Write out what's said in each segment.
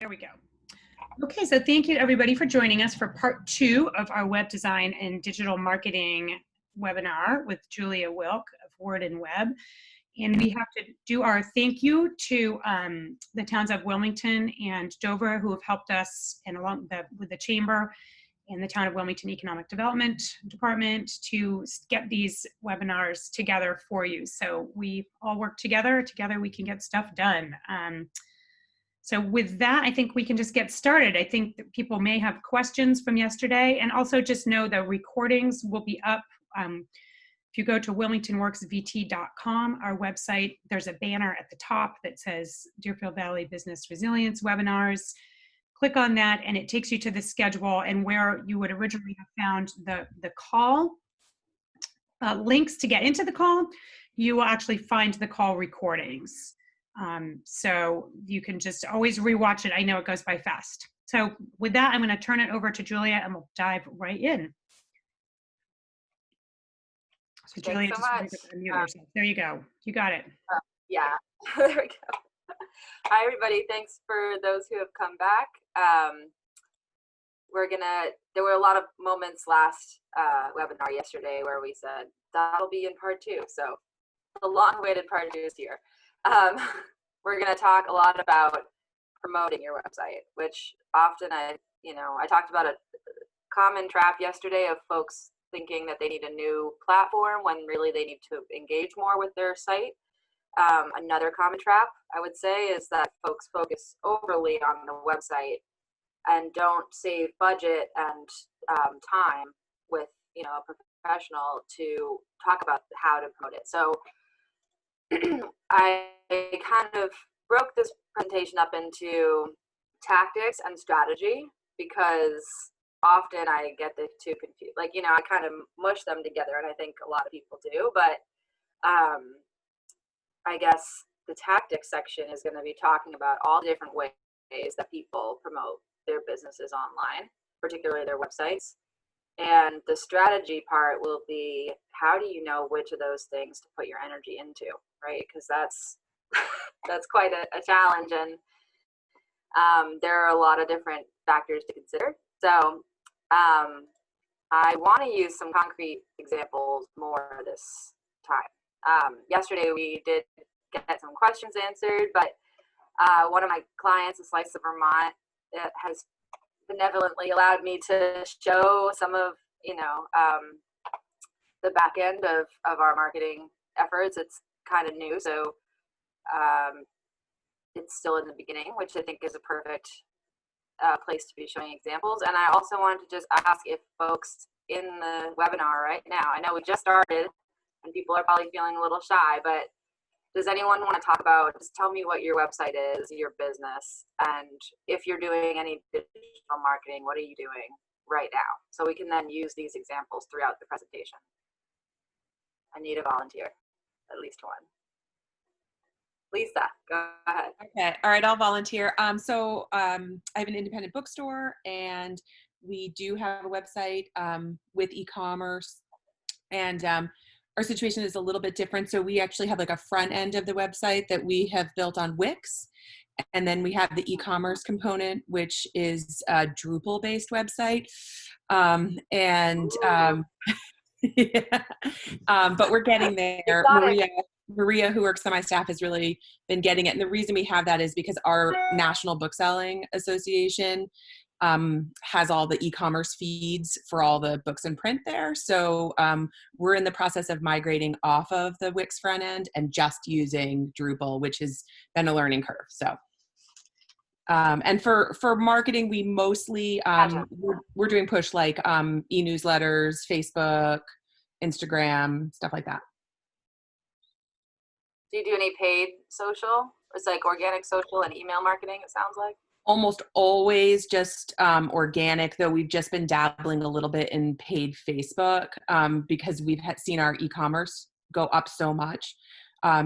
There we go. Okay, so thank you everybody for joining us for part 2 of our web design and digital marketing webinar with Julia Wilk of Word and Web. And we have to do our thank you to the towns of Wilmington and Dover who have helped us, and along with the Chamber and the Town of Wilmington Economic Development Department, to get these webinars together for you. So we all work together we can get stuff done. So with that, I think we can just get started. I think that people may have questions from yesterday, and also just know the recordings will be up. If you go to wilmingtonworksvt.com, our website, there's a banner at the top that says Deerfield Valley Business Resilience Webinars. Click on that and it takes you to the schedule and where you would originally have found the call links to get into the call, you will actually find the call recordings. So you can just always rewatch it. I know it goes by fast. So with that, I'm going to turn it over to Julia and we'll dive right in. So Julia, Thanks so much. Unmute yourself. There you go. You got it. Yeah, there we go. Hi, everybody. Thanks for those who have come back. There were a lot of moments last webinar yesterday where we said that'll be in part 2. So the long-awaited part 2 is here. We're going to talk a lot about promoting your website, which often I talked about a common trap yesterday of folks thinking that they need a new platform when really they need to engage more with their site. Another common trap, I would say, is that folks focus overly on the website and don't save budget and time with a professional to talk about how to promote it. So I kind of broke this presentation up into tactics and strategy because often I get the two confused. I kind of mush them together, and I think a lot of people do. But I guess the tactics section is going to be talking about all the different ways that people promote their businesses online, particularly their websites. And the strategy part will be, how do you know which of those things to put your energy into, right? Because that's quite a challenge, and there are a lot of different factors to consider. So I want to use some concrete examples more this time. Yesterday we did get some questions answered, but one of my clients, a Slice of Vermont, has benevolently allowed me to show some of the back end of our marketing efforts. It's kind of new, so it's still in the beginning, which I think is a perfect place to be showing examples. And I also wanted to just ask if folks in the webinar right now, I know we just started and people are probably feeling a little shy, but does anyone want to talk about, just tell me what your website is, your business, and if you're doing any digital marketing, what are you doing right now? So we can then use these examples throughout the presentation. I need a volunteer, at least one. Lisa, go ahead. Okay, all right, I'll volunteer. I have an independent bookstore, and we do have a website with e-commerce, and our situation is a little bit different. So we actually have like a front end of the website that we have built on Wix, and then we have the e-commerce component, which is a Drupal-based website, yeah. But we're getting there. Maria, who works on my staff, has really been getting it. And the reason we have that is because our National Bookselling Association has all the e-commerce feeds for all the books in print there. So we're in the process of migrating off of the Wix front end and just using Drupal, which has been a learning curve. So, and for marketing, we mostly, we're doing push like e-newsletters, Facebook, Instagram, stuff like that. Do you do any paid social? It's like organic social and email marketing, it sounds like. Almost always just organic, though we've just been dabbling a little bit in paid Facebook because we've seen our e-commerce go up so much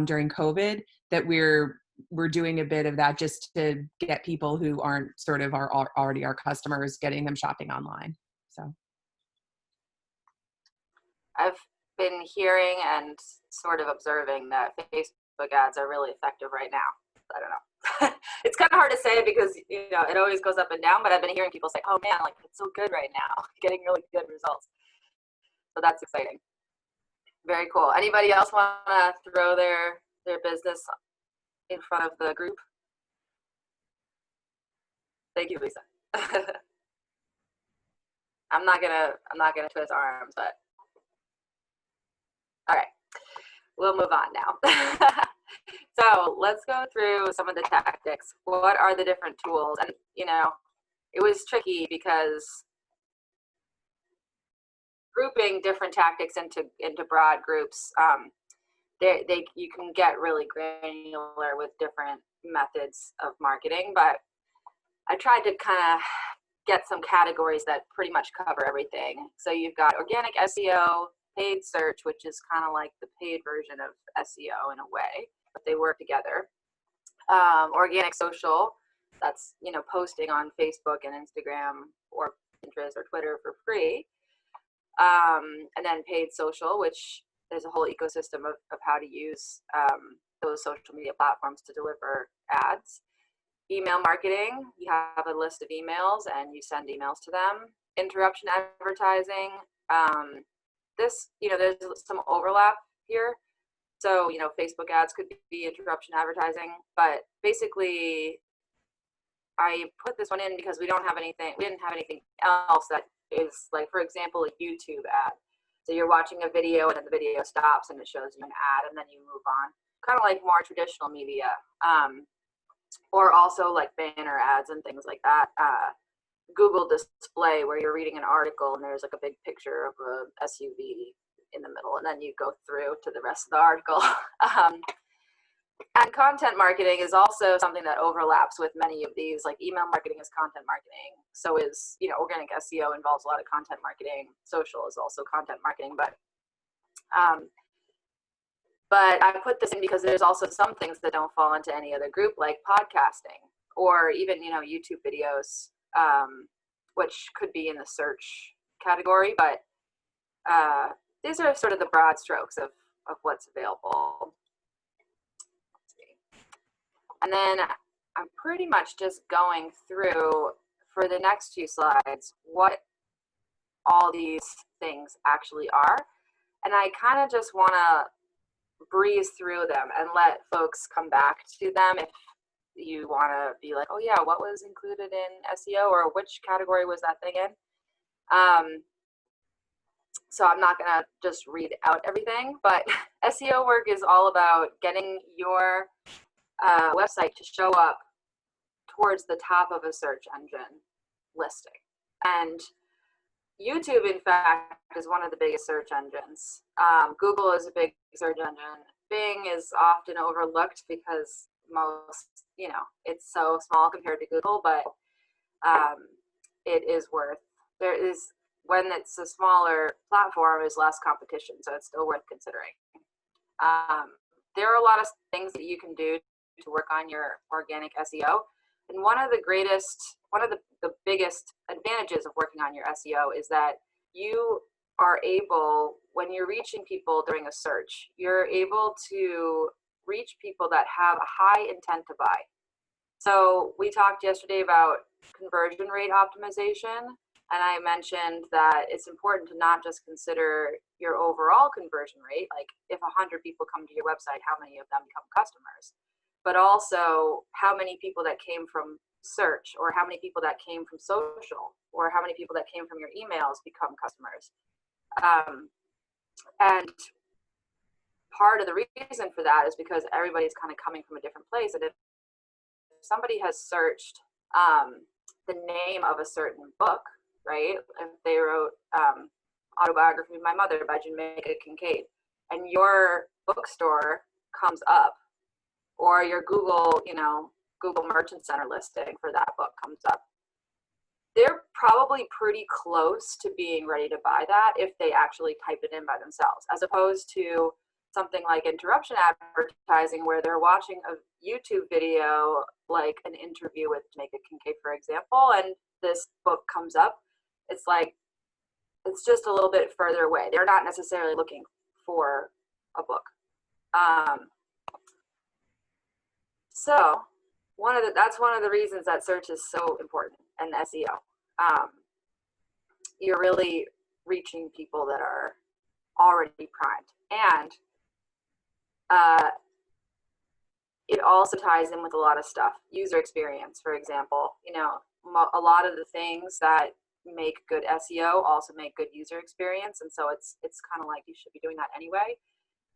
during COVID that we're doing a bit of that just to get people who aren't sort of already our customers, getting them shopping online. So I've been hearing and sort of observing that Facebook ads are really effective right now. I don't know. it's kind of hard to say because, you know, it always goes up and down, but I've been hearing people say, oh man, like it's so good right now, getting really good results. So that's exciting. Very cool. Anybody else want to throw their business in front of the group? Thank you, Lisa. I'm not gonna twist arms, but all right, we'll move on now. So let's go through some of the tactics. What are the different tools? And you know, it was tricky because grouping different tactics into broad groups, you can get really granular with different methods of marketing, but I tried to kind of get some categories that pretty much cover everything. So you've got organic SEO, paid search, which is kind of like the paid version of SEO in a way, but they work together. Organic social, that's, you know, posting on Facebook and Instagram or Pinterest or Twitter for free. And then paid social, which there's a whole ecosystem of how to use those social media platforms to deliver ads. Email marketing, you have a list of emails and you send emails to them. Interruption advertising, you know, there's some overlap here. So, you know, Facebook ads could be interruption advertising, but basically I put this one in because we didn't have anything else that is like, for example, a YouTube ad. So you're watching a video and then the video stops and it shows you an ad and then you move on. Kind of like more traditional media. Or also like banner ads and things like that. Google display where you're reading an article and there's like a big picture of a SUV in the middle and then you go through to the rest of the article. And content marketing is also something that overlaps with many of these, like email marketing is content marketing. So is, you know, organic SEO involves a lot of content marketing. Social is also content marketing, but I put this in because there's also some things that don't fall into any other group, like podcasting or even, you know, YouTube videos, which could be in the search category, but these are sort of the broad strokes of what's available. And then I'm pretty much just going through for the next few slides what all these things actually are. And I kind of just want to breeze through them and let folks come back to them if you want to be like, oh yeah, what was included in SEO or which category was that thing in? So I'm not going to just read out everything, but SEO work is all about getting your website to show up towards the top of a search engine listing. And YouTube, in fact, is one of the biggest search engines. Google is a big search engine. Bing is often overlooked because you know, it's so small compared to Google, but it is when it's a smaller platform, is less competition, so it's still worth considering. There are a lot of things that you can do to work on your organic SEO. And one of the biggest advantages of working on your SEO is that you are able, when you're reaching people during a search, you're able to reach people that have a high intent to buy. So we talked yesterday about conversion rate optimization, and I mentioned that it's important to not just consider your overall conversion rate, like if 100 people come to your website, how many of them become customers, but also how many people that came from search, or how many people that came from social, or how many people that came from your emails become customers. And part of the reason for that is because everybody's kind of coming from a different place. And if somebody has searched the name of a certain book, right? If they wrote Autobiography of My Mother by Jamaica Kincaid, and your bookstore comes up, or your Google, Google Merchant Center listing for that book comes up, they're probably pretty close to being ready to buy that if they actually type it in by themselves, as opposed to something like interruption advertising, where they're watching a YouTube video, like an interview with Jamaica Kincaid, for example, and this book comes up. It's like, it's just a little bit further away. They're not necessarily looking for a book. So that's one of the reasons that search is so important, and SEO. You're really reaching people that are already primed, and it also ties in with a lot of stuff. User experience, for example, you know, a lot of the things that make good SEO also make good user experience, and so it's kind of like you should be doing that anyway.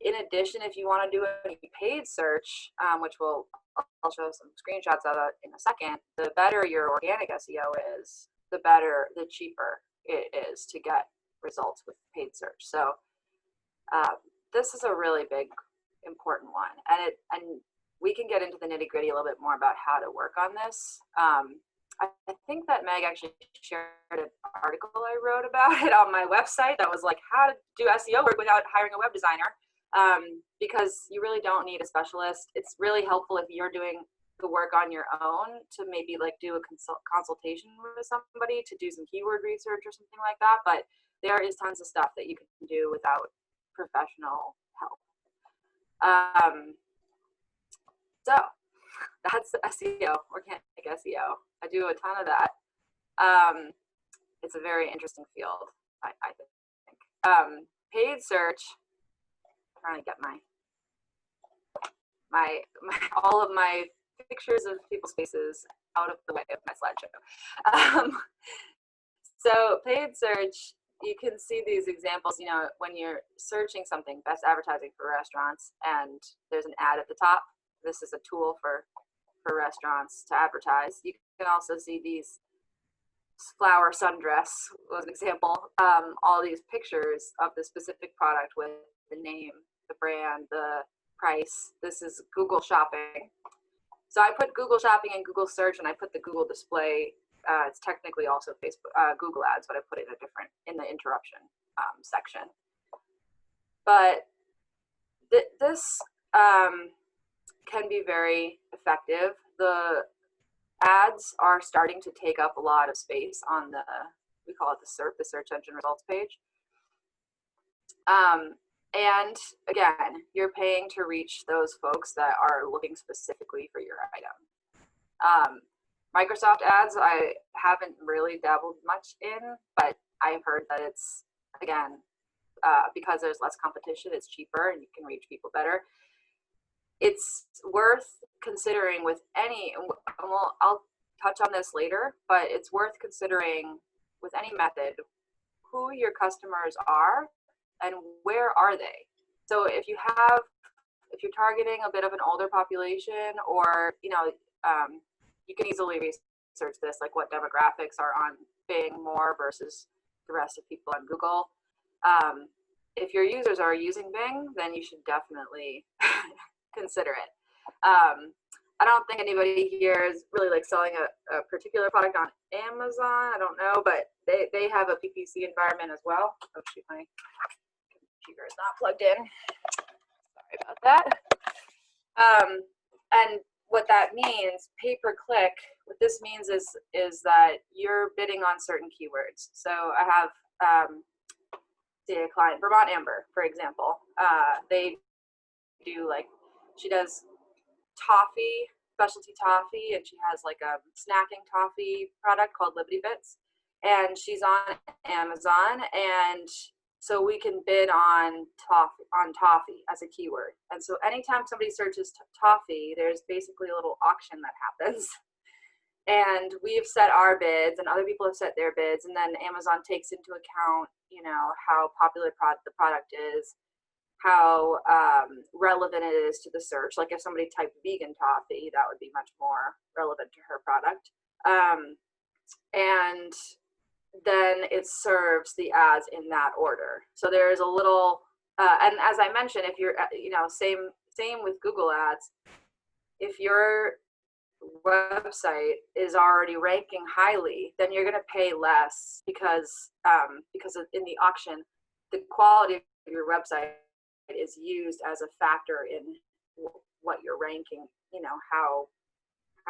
In addition, if you want to do any paid search, which I'll show some screenshots of it in a second, the better your organic SEO is, the cheaper it is to get results with paid search. So this is a really big, important one, and we can get into the nitty gritty a little bit more about how to work on this. I think that Meg actually shared an article I wrote about it on my website that was like how to do SEO work without hiring a web designer. Because you really don't need a specialist. It's really helpful if you're doing the work on your own to maybe like do a consultation with somebody to do some keyword research or something like that. But there is tons of stuff that you can do without professional help. So that's SEO, organic SEO. I do a ton of that. It's a very interesting field, I think. Paid search. Trying to get my all of my pictures of people's faces out of the way of my slideshow. So paid search, you can see these examples, you know, when you're searching something, best advertising for restaurants, and there's an ad at the top. This is a tool for restaurants to advertise. You can also see these flower sundress was an example. All these pictures of the specific product with the name, the brand, the price. This is Google Shopping. So I put Google Shopping and Google Search, and I put the Google Display. It's technically also Facebook, Google Ads, but I put it in the interruption section. But this can be very effective. The ads are starting to take up a lot of space on we call it the SERP, the search engine results page. And again, you're paying to reach those folks that are looking specifically for your item. Microsoft ads, I haven't really dabbled much in, but I've heard that it's, again, because there's less competition, it's cheaper and you can reach people better. It's worth considering with any, and I'll touch on this later, but it's worth considering with any method who your customers are and where are they. So if you're targeting a bit of an older population, or you can easily research this, like what demographics are on Bing more versus the rest of people on Google. If your users are using Bing, then you should definitely consider it. I don't think anybody here is really like selling a particular product on Amazon. I don't know, but they have a PPC environment as well. Oh shoot, my computer is not plugged in. Sorry about that. And what that means, pay-per-click, what this means is that you're bidding on certain keywords. So I have a client, Vermont Amber, for example. They do she does toffee, specialty toffee, and she has like a snacking toffee product called Liberty Bits, and she's on Amazon, and so we can bid on toffee as a keyword. And so anytime somebody searches toffee, there's basically a little auction that happens, and we've set our bids and other people have set their bids, and then Amazon takes into account how popular the product is, how relevant it is to the search. Like if somebody typed vegan toffee, that would be much more relevant to her product. And then it serves the ads in that order. So there's a little, and as I mentioned, if you're, same with Google Ads, if your website is already ranking highly, then you're going to pay less because in the auction, the quality of your website is used as a factor in what you're ranking, how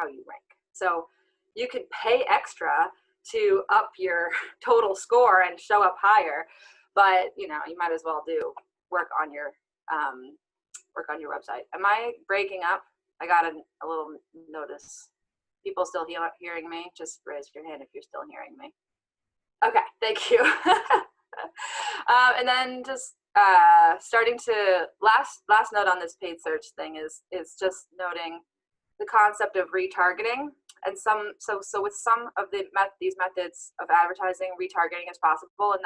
you rank. So you could pay extra to up your total score and show up higher, but you might as well do work on your website. Am I breaking up? I got a little notice. People still hearing me? Just raise your hand if you're still hearing me. Okay, thank you. And then just starting to, last note on this paid search thing is just noting the concept of retargeting. And so with some of these methods of advertising, retargeting is possible, and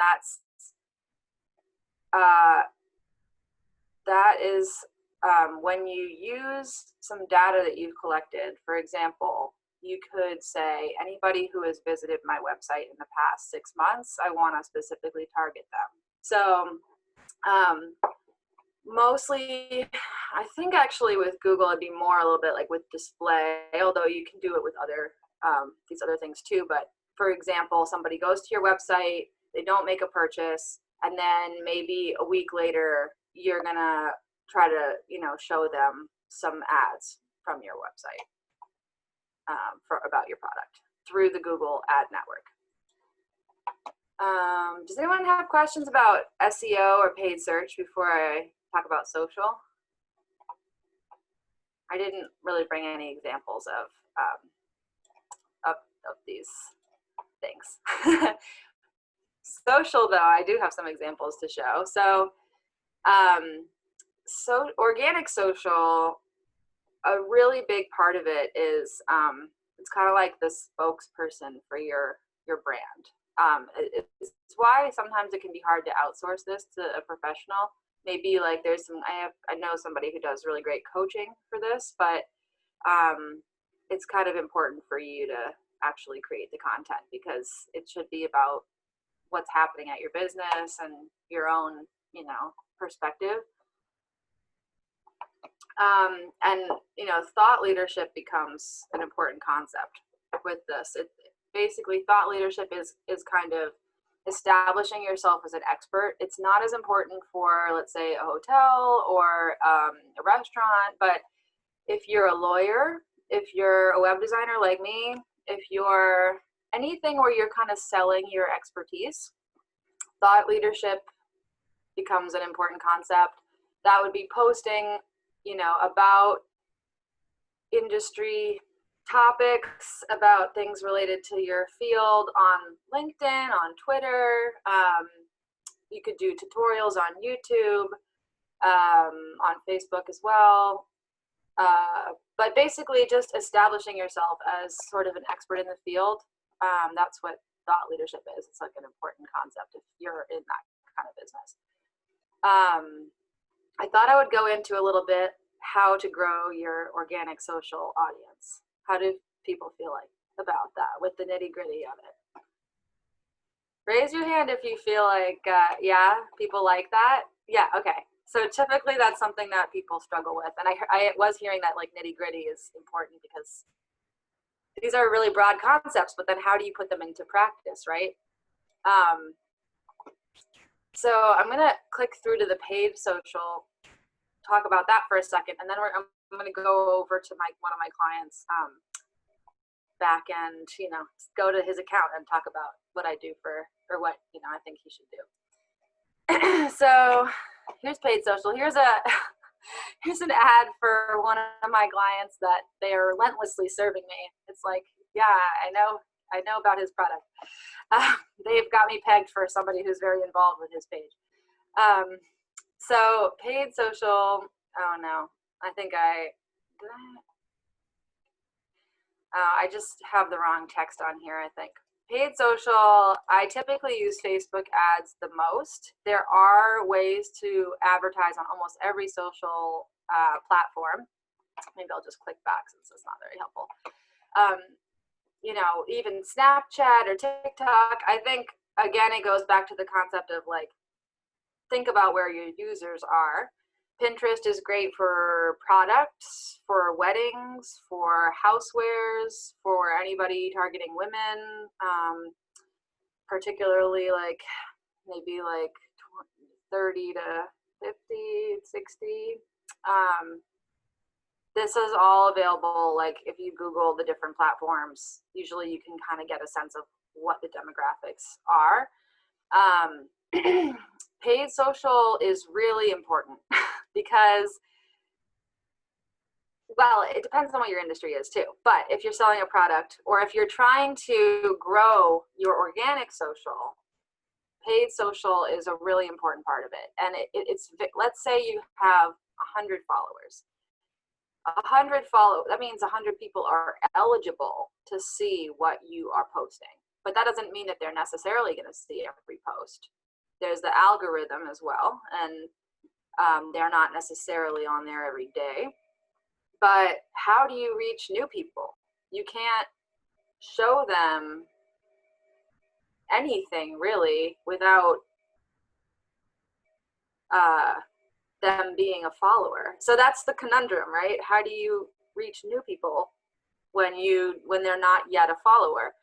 that is when you use some data that you've collected. For example, you could say, anybody who has visited my website in the past 6 months, I want to specifically target them. So mostly, I think actually with Google, it'd be more a little bit like with display, although you can do it with other these other things too. But for example, somebody goes to your website, they don't make a purchase, and then maybe a week later, you're gonna try to, show them some ads from your website about your product through the Google ad network. Does anyone have questions about SEO or paid search before I talk about social? I didn't really bring any examples of these things. Social, though, I do have some examples to show. So organic social, a really big part of it is it's kind of like the spokesperson for your brand. It's why sometimes it can be hard to outsource this to a professional. Maybe like there's I know somebody who does really great coaching for this, but it's kind of important for you to actually create the content, because it should be about what's happening at your business and your own, perspective. And thought leadership becomes an important concept with this. Basically, thought leadership is kind of establishing yourself as an expert. It's not as important for, let's say, a hotel or a restaurant, but if you're a lawyer, if you're a web designer like me, if you're anything where you're kind of selling your expertise, thought leadership becomes an important concept. That would be posting, about industry topics, about things related to your field on LinkedIn, on Twitter. You could do tutorials on YouTube, on Facebook as well. But basically just establishing yourself as sort of an expert in the field. That's what thought leadership is. It's like an important concept if you're in that kind of business. I thought I would go into a little bit how to grow your organic social audience. How do people feel like about that with the nitty-gritty of it? Raise your hand if you feel like, yeah, people like that. Yeah, okay. So typically that's something that people struggle with. And I was hearing that like nitty-gritty is important because these are really broad concepts, but then how do you put them into practice, right? So I'm gonna click through to the paid social, talk about that for a second, and then I'm gonna go over to one of my clients' back end, go to his account and talk about what I do or what I think he should do. So here's paid social. Here's an ad for one of my clients that they are relentlessly serving me. It's like, yeah, I know about his product. They've got me pegged for somebody who's very involved with his page. So paid social, oh no, I think I just have the wrong text on here, I think. Paid social, I typically use Facebook ads the most. There are ways to advertise on almost every social platform. Maybe I'll just click back since it's not very helpful. Even Snapchat or TikTok, I think, again, it goes back to the concept of like, think about where your users are. Pinterest is great for products, for weddings, for housewares, for anybody targeting women, particularly like maybe like 30 to 50, 60. This is all available. Like if you Google the different platforms, usually you can kind of get a sense of what the demographics are. Paid social is really important because Well, it depends on what your industry is too. But if you're selling a product, or if you're trying to grow your organic social, paid social is a really important part of it. And it's, let's say you have 100 followers. 100 follow, that means 100 people are eligible to see what you are posting. But that doesn't mean that they're necessarily going to see every post. There's the algorithm as well, and they're not necessarily on there every day. But how do you reach new people? You can't show them anything really without them being a follower. So that's the conundrum, right? How do you reach new people when they're not yet a follower?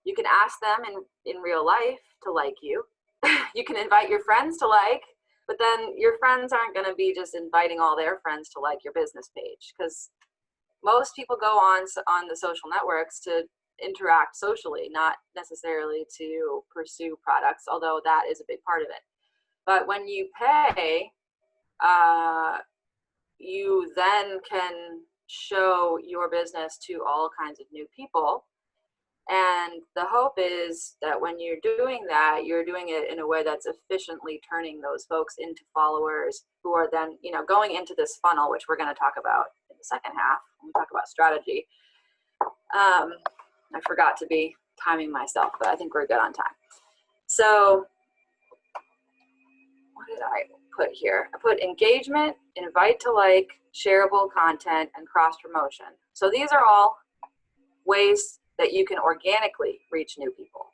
You can ask them in real life to like you. You can invite your friends to like, but then your friends aren't going to be just inviting all their friends to like your business page, because most people go on the social networks to interact socially, not necessarily to pursue products, although that is a big part of it. But when you pay, you then can show your business to all kinds of new people. And the hope is that when you're doing that, you're doing it in a way that's efficiently turning those folks into followers who are then, going into this funnel, which we're going to talk about in the second half when we talk about strategy. I forgot to be timing myself, but I think we're good on time. So what did I put here? I put engagement, invite to like, shareable content, and cross promotion. So these are all ways that you can organically reach new people.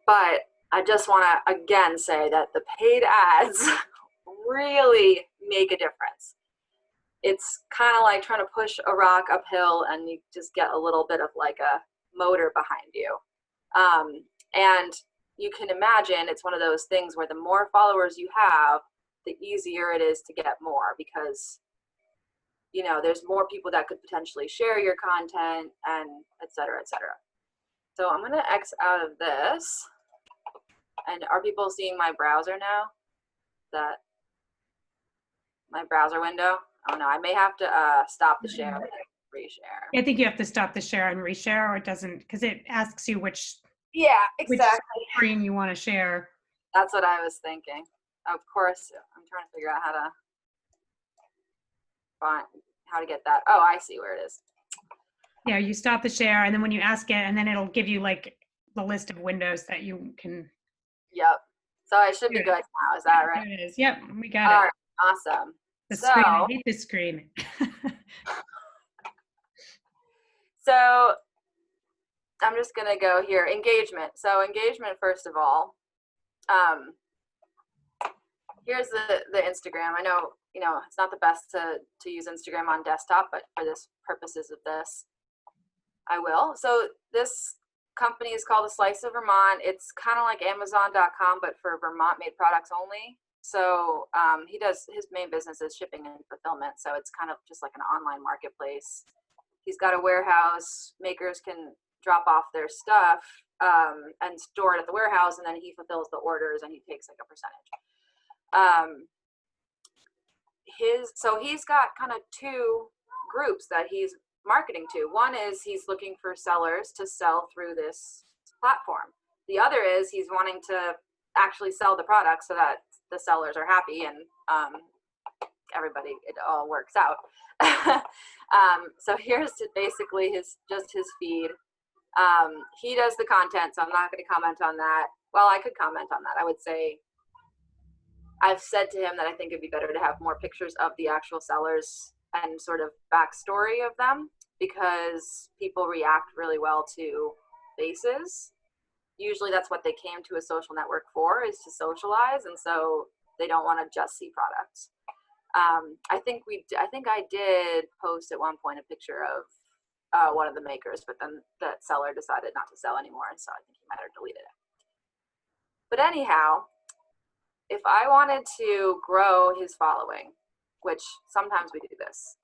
But I just want to again say that the paid ads really make a difference. It's kind of like trying to push a rock uphill and you just get a little bit of like a motor behind you. And you can imagine it's one of those things where the more followers you have, the easier it is to get more, because there's more people that could potentially share your content, and et cetera, et cetera. So I'm going to X out of this. And are people seeing my browser now? That my browser window? Oh no, I may have to stop the share and reshare. I think you have to stop the share and reshare, or it doesn't, because it asks you which screen you want to share. That's what I was thinking. Of course, I'm trying to figure out how to get that. Oh, I see where it is. Yeah, you stop the share, and then when you ask it, and then it'll give you like the list of windows that you can. Yep. So I should be good now. Is that right? There it is. Yep, we got it. All right. Awesome. The screen. I hate this screen. So I'm just going to go here. Engagement. So engagement, first of all. Here's the Instagram. I know, it's not the best to use Instagram on desktop, but for this purposes of this, I will. So this company is called A Slice of Vermont. It's kind of like Amazon.com, but for Vermont-made products only. So his main business is shipping and fulfillment. So it's kind of just like an online marketplace. He's got a warehouse. Makers can drop off their stuff and store it at the warehouse, and then he fulfills the orders and he takes like a percentage. So he's got kind of two groups that he's marketing to. One is he's looking for sellers to sell through this platform. The other is he's wanting to actually sell the product so that the sellers are happy and it all works out. So here's basically his feed. He does the content, so I'm not going to comment on that. Well, I could comment on that. I would say I've said to him that I think it'd be better to have more pictures of the actual sellers and sort of backstory of them, because people react really well to faces. Usually that's what they came to a social network for, is to socialize, and so they don't want to just see products. I think I did post at one point a picture of one of the makers, but then that seller decided not to sell anymore, and so I think he might have deleted it. But anyhow, if I wanted to grow his following, which sometimes we do this,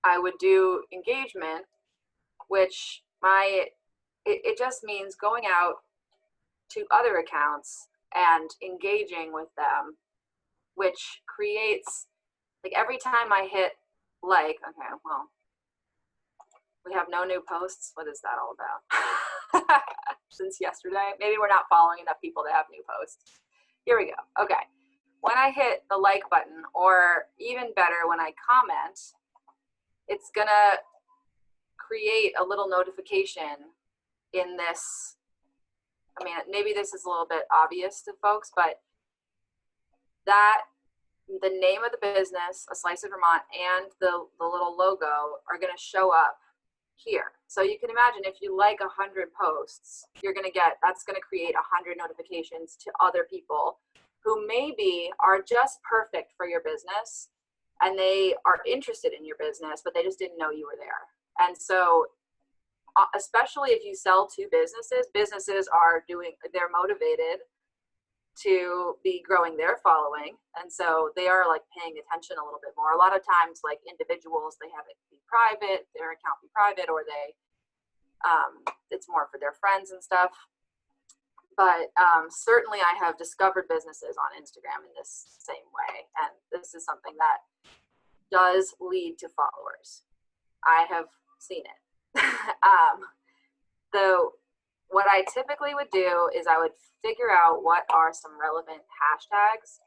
I would do engagement, which it just means going out to other accounts and engaging with them, which creates like every time I hit like, okay, well, we have no new posts. What is that all about? Since yesterday, maybe we're not following enough people to have new posts. Here we go. Okay. When I hit the like button, or even better, when I comment, it's gonna create a little notification in this. I mean, maybe this is a little bit obvious to folks, but that the name of the business, A Slice of Vermont, and the little logo are going to show up here. So you can imagine if you like 100 posts, that's going to create 100 notifications to other people who maybe are just perfect for your business, and they are interested in your business, but they just didn't know you were there. And so especially if you sell to businesses, they're motivated to be growing their following. And so they are like paying attention a little bit more. A lot of times, like individuals, they have it be private, their account be private, or it's more for their friends and stuff. But certainly I have discovered businesses on Instagram in this same way. And this is something that does lead to followers. I have seen it. So what I typically would do is I would figure out what are some relevant hashtags,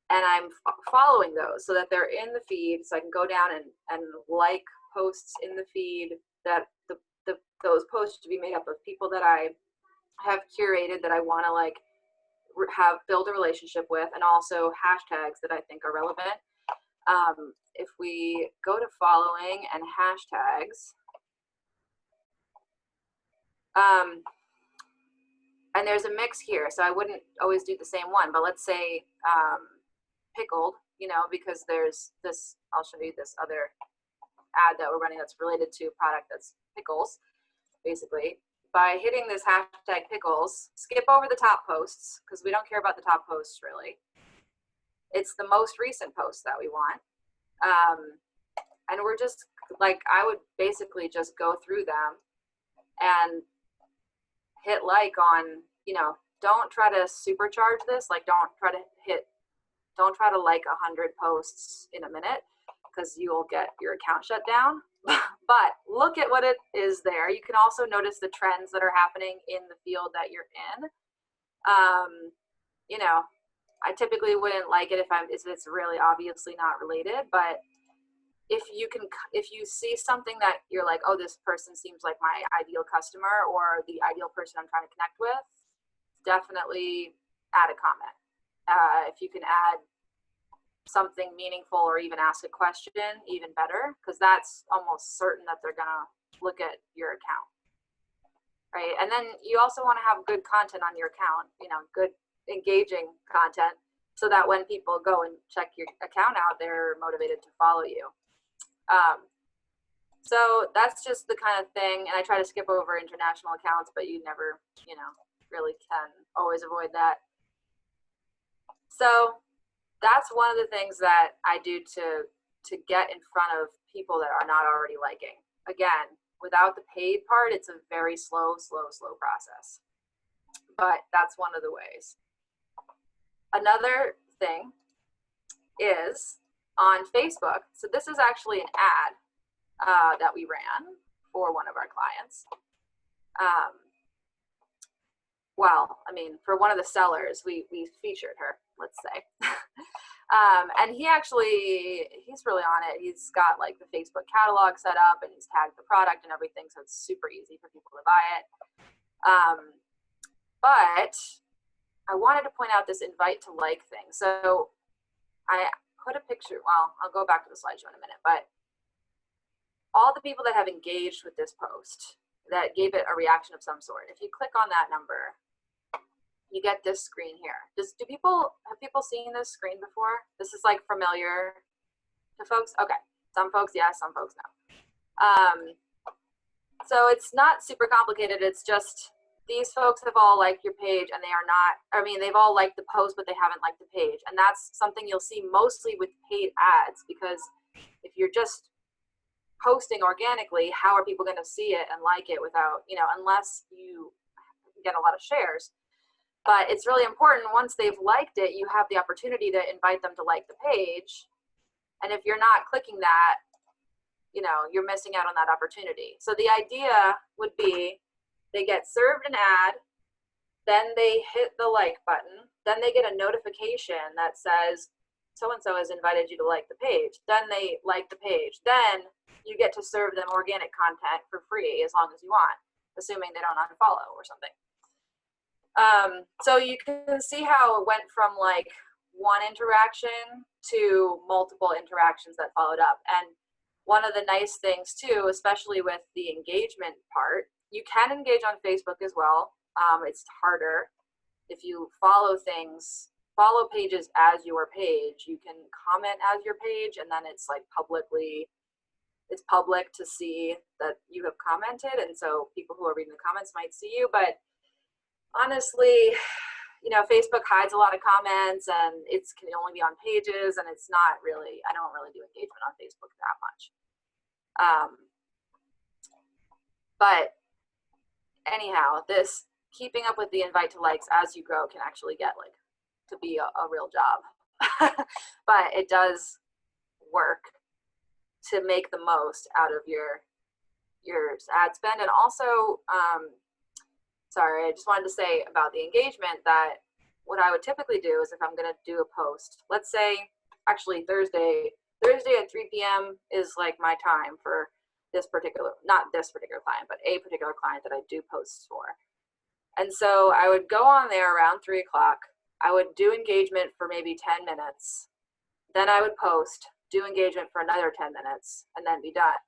and I'm following those so that they're in the feed, so I can go down and like posts in the feed, that those posts to be made up of people that I have curated, that I want to like build a relationship with, and also hashtags that I think are relevant. If we go to following and hashtags, and there's a mix here, so I wouldn't always do the same one, but let's say pickled, because there's this, I'll show you this other ad that we're running that's related to a product that's pickles. Basically, by hitting this hashtag pickles, skip over the top posts, because we don't care about the top posts really. It's the most recent posts that we want. And we're just like, I would basically just go through them and hit like on, don't try to supercharge this. Like, don't try to like 100 posts in a minute, because you'll get your account shut down. But look at what it is there. You can also notice the trends that are happening in the field that you're in. I typically wouldn't like it if it's really obviously not related, but if you see something that you're like, oh, this person seems like my ideal customer or the ideal person I'm trying to connect with, definitely add a comment. If you can add something meaningful or even ask a question, even better, because that's almost certain that they're gonna look at your account, right? And then you also want to have good content on your account, good engaging content, so that when people go and check your account out, they're motivated to follow you. So that's just the kind of thing, and I try to skip over international accounts, but you never, really can always avoid that. So that's one of the things that I do to get in front of people that are not already liking. Again, without the paid part, it's a very slow process, but that's one of the ways. Another thing is on Facebook. So this is actually an ad that we ran for one of our clients. For one of the sellers, we featured her, let's say. And he's really on it. He's got like the Facebook catalog set up, and he's tagged the product and everything, so it's super easy for people to buy it. But I wanted to point out this invite to like thing. So I put a picture, I'll go back to the slideshow in a minute, but all the people that have engaged with this post, that gave it a reaction of some sort, if you click on that number, you get this screen here. Have people seen this screen before? This is like familiar to folks? Okay, some folks yes, some folks no. So it's not super complicated. It's just, these folks have all liked your page, and they've all liked the post, but they haven't liked the page. And that's something you'll see mostly with paid ads, because if you're just posting organically, how are people going to see it and like it without, unless you get a lot of shares. But it's really important, once they've liked it, you have the opportunity to invite them to like the page. And if you're not clicking that, you know, you're missing out on that opportunity. So the idea would be they get served an ad, then they hit the like button, then they get a notification that says so-and-so has invited you to like the page. Then they like the page. Then you get to serve them organic content for free as long as you want, assuming they don't unfollow or something. So you can see how it went from like one interaction to multiple interactions that followed up. And one of the nice things too, especially with the engagement part, you can engage on Facebook as well. It's harder. If you follow pages as your page, you can comment as your page, and then it's like it's public to see that you have commented, and so people who are reading the comments might see you. But honestly, you know, Facebook hides a lot of comments, and it can only be on pages, and it's not really, I don't really do engagement on Facebook that much. But anyhow, this keeping up with the invite to likes as you grow can actually get like to be a real job. But it does work to make the most out of your ad spend. And also, sorry, I just wanted to say about the engagement that what I would typically do is if I'm going to do a post, let's say actually Thursday at 3 p.m. is like my time for this particular, not this particular client, but a particular client that I do posts for. And so I would go on there around 3 o'clock. I would do engagement for maybe 10 minutes. Then I would post, do engagement for another 10 minutes, and then be done.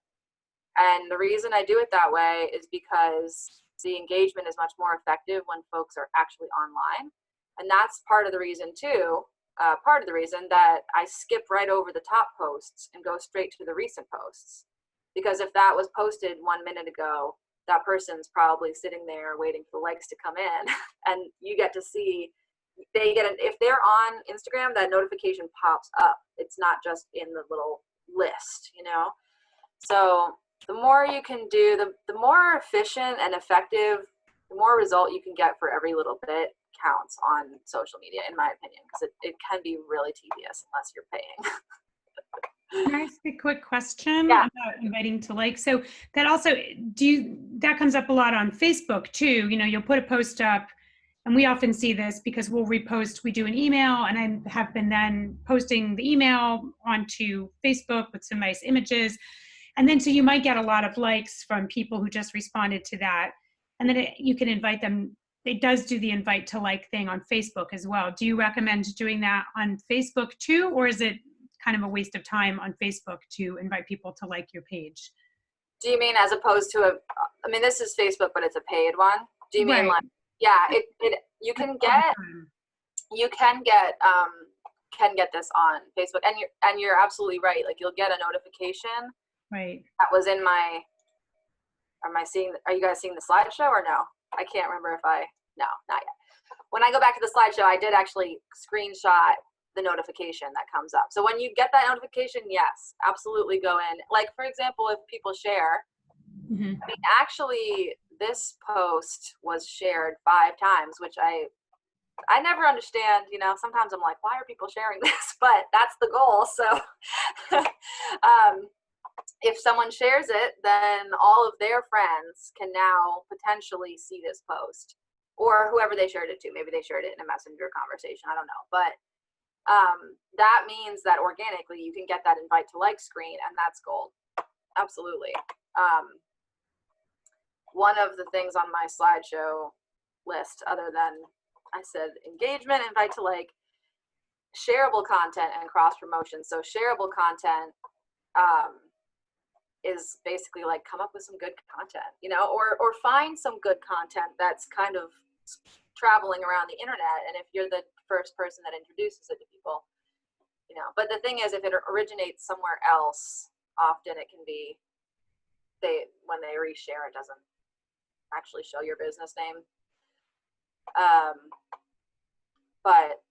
And the reason I do it that way is because the engagement is much more effective when folks are actually online. And that's part of the reason too, that I skip right over the top posts and go straight to the recent posts. Because if that was posted 1 minute ago, that person's probably sitting there waiting for the likes to come in, and you get to see, if they're on Instagram, that notification pops up. It's not just in the little list, you know? So the more you can do, the more efficient and effective, the more result you can get for every little bit counts on social media, in my opinion, because it can be really tedious unless you're paying. Can I ask a quick question Yeah. about inviting to like? So that also, that comes up a lot on Facebook too. You know, you'll put a post up, and we often see this because we'll repost, we do an email, and I have been then posting the email onto Facebook with some nice images. And then so you might get a lot of likes from people who just responded to that. And then you can invite them. It does do the invite to like thing on Facebook as well. Do you recommend doing that on Facebook too, or is it kind of a waste of time on Facebook to invite people to like your page? Do you mean as opposed to this is Facebook, but it's a paid one? Do you mean Right. like, yeah, you can get this on Facebook, and you're absolutely right. Like you'll get a notification. Right. That was in my, are you guys seeing the slideshow or no? I can't remember no, not yet. When I go back to the slideshow, I did actually screenshot the notification that comes up. So when you get that notification, yes, absolutely go in. Like, for example, if people share, Mm-hmm. actually this post was shared 5 times, which I never understand, you know, sometimes I'm like, why are people sharing this? But that's the goal. So if someone shares it, then all of their friends can now potentially see this post, or whoever they shared it to. Maybe they shared it in a messenger conversation. I don't know. But that means that organically you can get that invite to like screen, and that's gold. Absolutely. One of the things on my slideshow list, other than I said engagement, invite to like, shareable content and cross promotion. So shareable content is basically like come up with some good content, you know, or find some good content that's kind of traveling around the internet. And if you're the first person that introduces it to people, you know, but the thing is, if it originates somewhere else, often it can be, when they reshare, it doesn't actually show your business name. But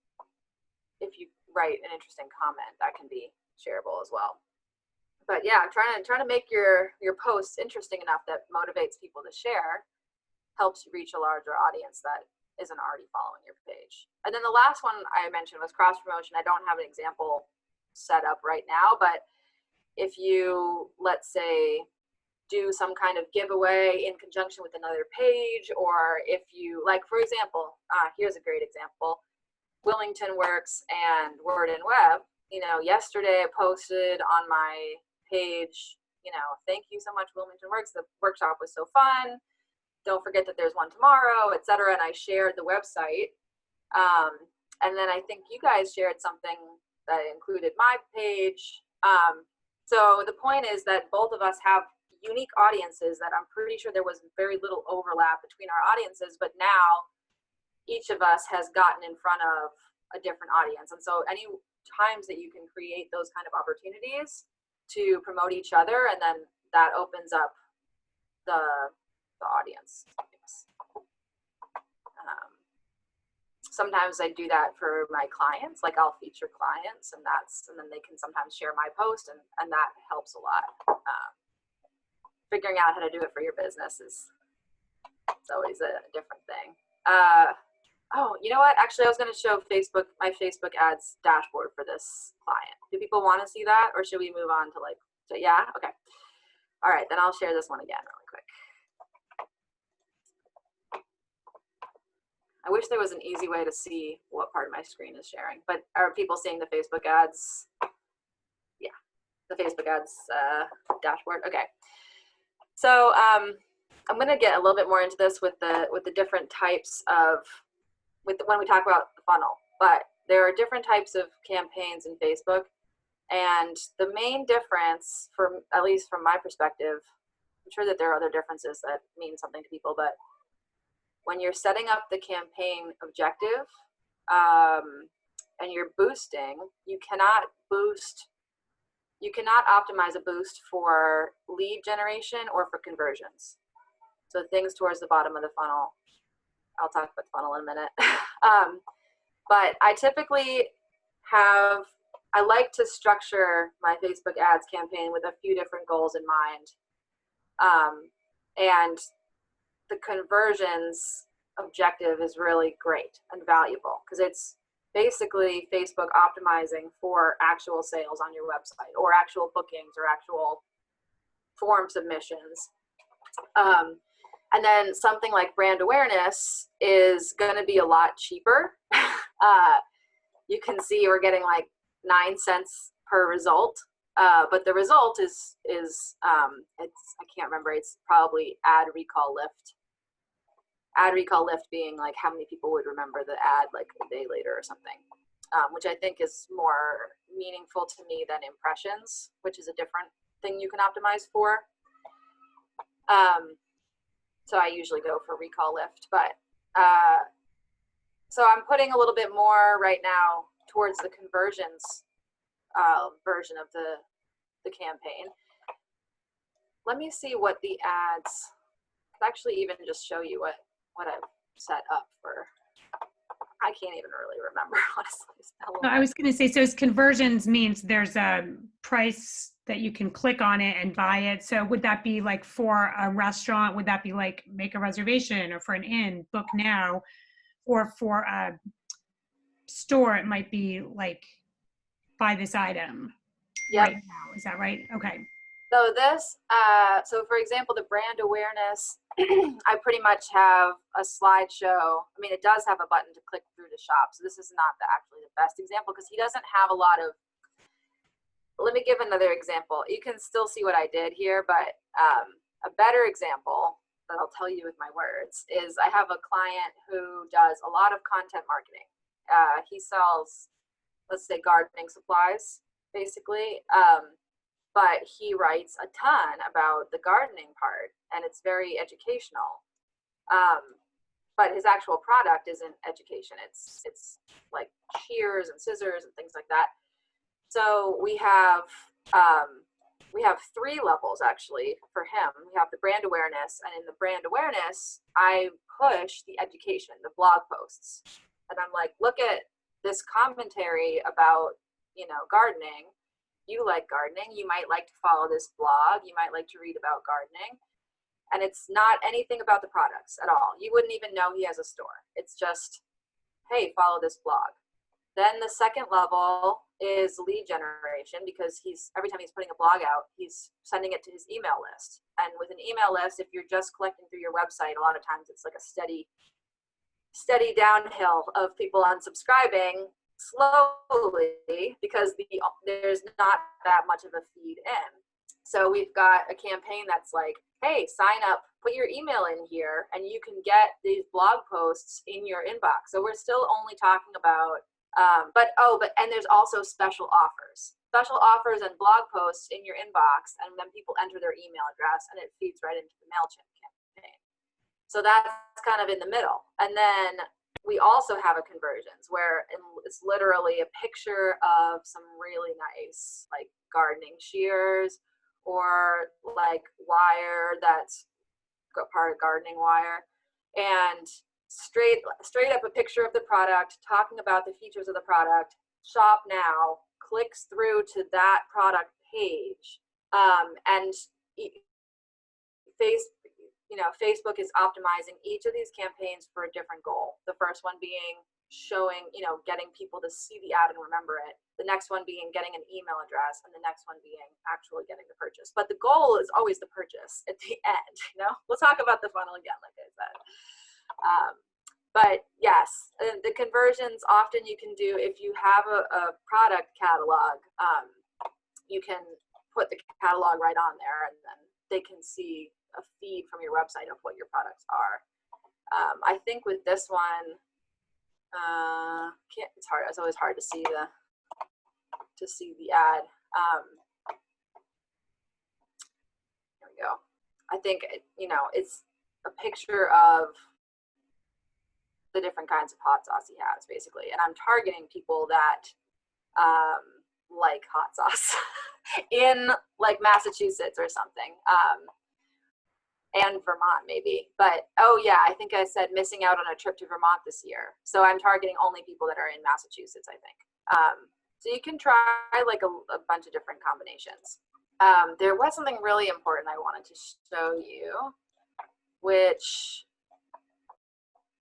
if you write an interesting comment, that can be shareable as well. But yeah, trying to make your posts interesting enough that motivates people to share helps you reach a larger audience that isn't already following your page. And then the last one I mentioned was cross promotion. I don't have an example set up right now, but if you, let's say, do some kind of giveaway in conjunction with another page, or if you, like, for example, here's a great example, Wilmington Works and Word and Web. Yesterday I posted on my page, thank you so much, Wilmington Works. The workshop was so fun. Don't forget that there's one tomorrow, etc. And I shared the website. And then I think you guys shared something that included my page. So the point is that both of us have unique audiences that I'm pretty sure there was very little overlap between our audiences, but now each of us has gotten in front of a different audience. And so any times that you can create those kind of opportunities to promote each other, and then that opens up the audience. Sometimes I do that for my clients, like I'll feature clients, and then they can sometimes share my post, and that helps a lot. Figuring out how to do it for your business it's always a different thing. Oh, you know what? Actually, I was going to show my Facebook ads dashboard for this client. Do people want to see that, or should we move on to yeah? Okay. All right, then I'll share this one again really quick. I wish there was an easy way to see what part of my screen is sharing, but are people seeing the Facebook ads? Yeah, the Facebook ads dashboard. Okay. So I'm going to get a little bit more into this with the different types of, when we talk about the funnel, but there are different types of campaigns in Facebook. And the main difference, at least from my perspective, I'm sure that there are other differences that mean something to people, but when you're setting up the campaign objective and you're boosting, you cannot optimize a boost for lead generation or for conversions. So things towards the bottom of the funnel. I'll talk about the funnel in a minute. But I typically I like to structure my Facebook ads campaign with a few different goals in mind. And the conversions objective is really great and valuable because it's basically Facebook optimizing for actual sales on your website, or actual bookings, or actual form submissions. And then something like brand awareness is going to be a lot cheaper. You can see we're getting like 9 cents per result, but the result is I can't remember. It's probably ad recall lift. Ad recall lift being like how many people would remember the ad like a day later or something, which I think is more meaningful to me than impressions, which is a different thing you can optimize for. So I usually go for recall lift, but so I'm putting a little bit more right now towards the conversions version of the campaign. Let me see what the ads could actually even just show you what I've set up for. I can't even really remember, honestly. No, I was going to say, so conversions means there's a price that you can click on it and buy it. So would that be like for a restaurant? Would that be like make a reservation, or for an inn, book now? Or for a store, it might be like buy this item right now. Is that right? Okay. So this, so for example, the brand awareness, I pretty much have a slideshow. I mean, it does have a button to click through to shop. So this is not actually the best example because he doesn't have a lot of, let me give another example. You can still see what I did here, but a better example that I'll tell you with my words is I have a client who does a lot of content marketing. He sells, let's say, gardening supplies, basically. But he writes a ton about the gardening part, and it's very educational. But his actual product isn't education. It's like shears and scissors and things like that. So we have 3 levels actually for him. We have the brand awareness, and in the brand awareness, I push the education, the blog posts, and I'm like, look at this commentary about, gardening. You like gardening, you might like to follow this blog, you might like to read about gardening. And it's not anything about the products at all. You wouldn't even know he has a store. It's just, hey, follow this blog. Then the second level is lead generation, because every time he's putting a blog out, he's sending it to his email list. And with an email list, if you're just collecting through your website, a lot of times it's like a steady downhill of people unsubscribing slowly, because there's not that much of a feed in. So we've got a campaign that's like, hey, sign up, put your email in here, and you can get these blog posts in your inbox. So we're still only talking about, and there's also special offers and blog posts in your inbox, and then people enter their email address and it feeds right into the MailChimp campaign. So that's kind of in the middle. And then we also have a conversions where it's literally a picture of some really nice like gardening shears, or like wire that's part of gardening wire, and straight up a picture of the product, talking about the features of the product. Shop now, clicks through to that product page, and Facebook is optimizing each of these campaigns for a different goal. The first one being showing, getting people to see the ad and remember it. The next one being getting an email address, and the next one being actually getting the purchase. But the goal is always the purchase at the end. We'll talk about the funnel again, like I said. But yes, the conversions often you can do if you have a product catalog. You can put the catalog right on there, and then they can see a feed from your website of what your products are. I think with this one, it's hard. It's always hard to see the ad. Here we go. I think it's a picture of the different kinds of hot sauce he has, basically, and I'm targeting people that like hot sauce in like Massachusetts or something. And Vermont maybe, but oh yeah, I think I said missing out on a trip to Vermont this year. So I'm targeting only people that are in Massachusetts, I think. So you can try like a bunch of different combinations. There was something really important I wanted to show you, which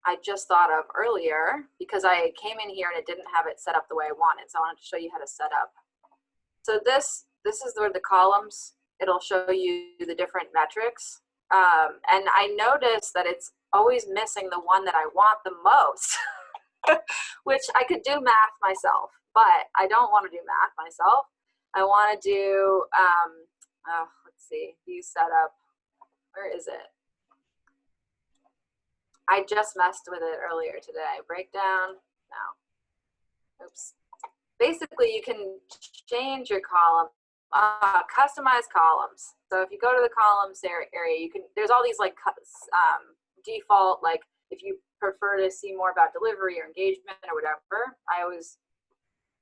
I just thought of earlier because I came in here and it didn't have it set up the way I wanted. So I wanted to show you how to set up. So this is where the columns, it'll show you the different metrics. And I noticed that it's always missing the one that I want the most, which I could do math myself, but I don't want to do math myself. I want to do, let's see, view setup. Where is it? I just messed with it earlier today. Breakdown, no. Oops. Basically, you can change your column. Customize columns. So if you go to the columns area, there's all these like default, like if you prefer to see more about delivery or engagement or whatever, I always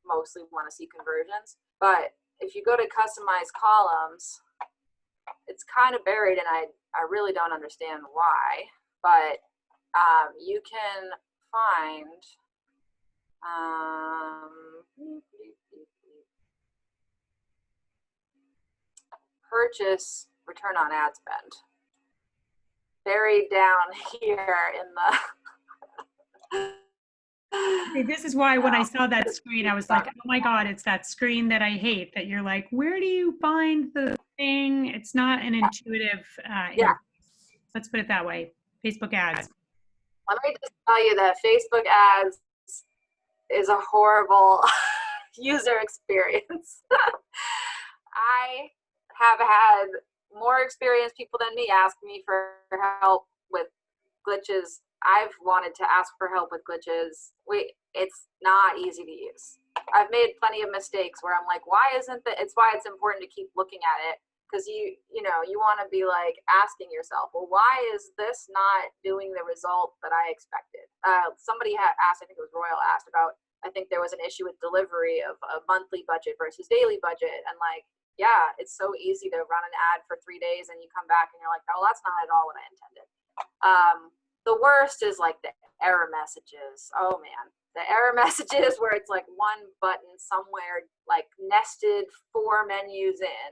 mostly want to see conversions. But if you go to customize columns, it's kind of buried and I really don't understand why, but you can find, purchase return on ad spend buried down here in the Okay, this is why when I saw that screen I was like, oh my god, it's that screen that I hate, that you're like, where do you find the thing? It's not an intuitive interface. Let's put it that way. Facebook ads. Let me just tell you that Facebook ads is a horrible user experience. I have had more experienced people than me ask me for help with glitches. I've wanted to ask for help with glitches. It's not easy to use. I've made plenty of mistakes where I'm like, why isn't that? It's why it's important to keep looking at it, because you want to be like asking yourself, well, why is this not doing the result that I expected? Somebody had asked, I think it was Royal, asked about, I think there was an issue with delivery of a monthly budget versus daily budget, and like, yeah, it's so easy to run an ad for 3 days and you come back and you're like, oh, that's not at all what I intended. The worst is like the error messages. Oh man, the error messages where it's like one button somewhere like nested 4 menus in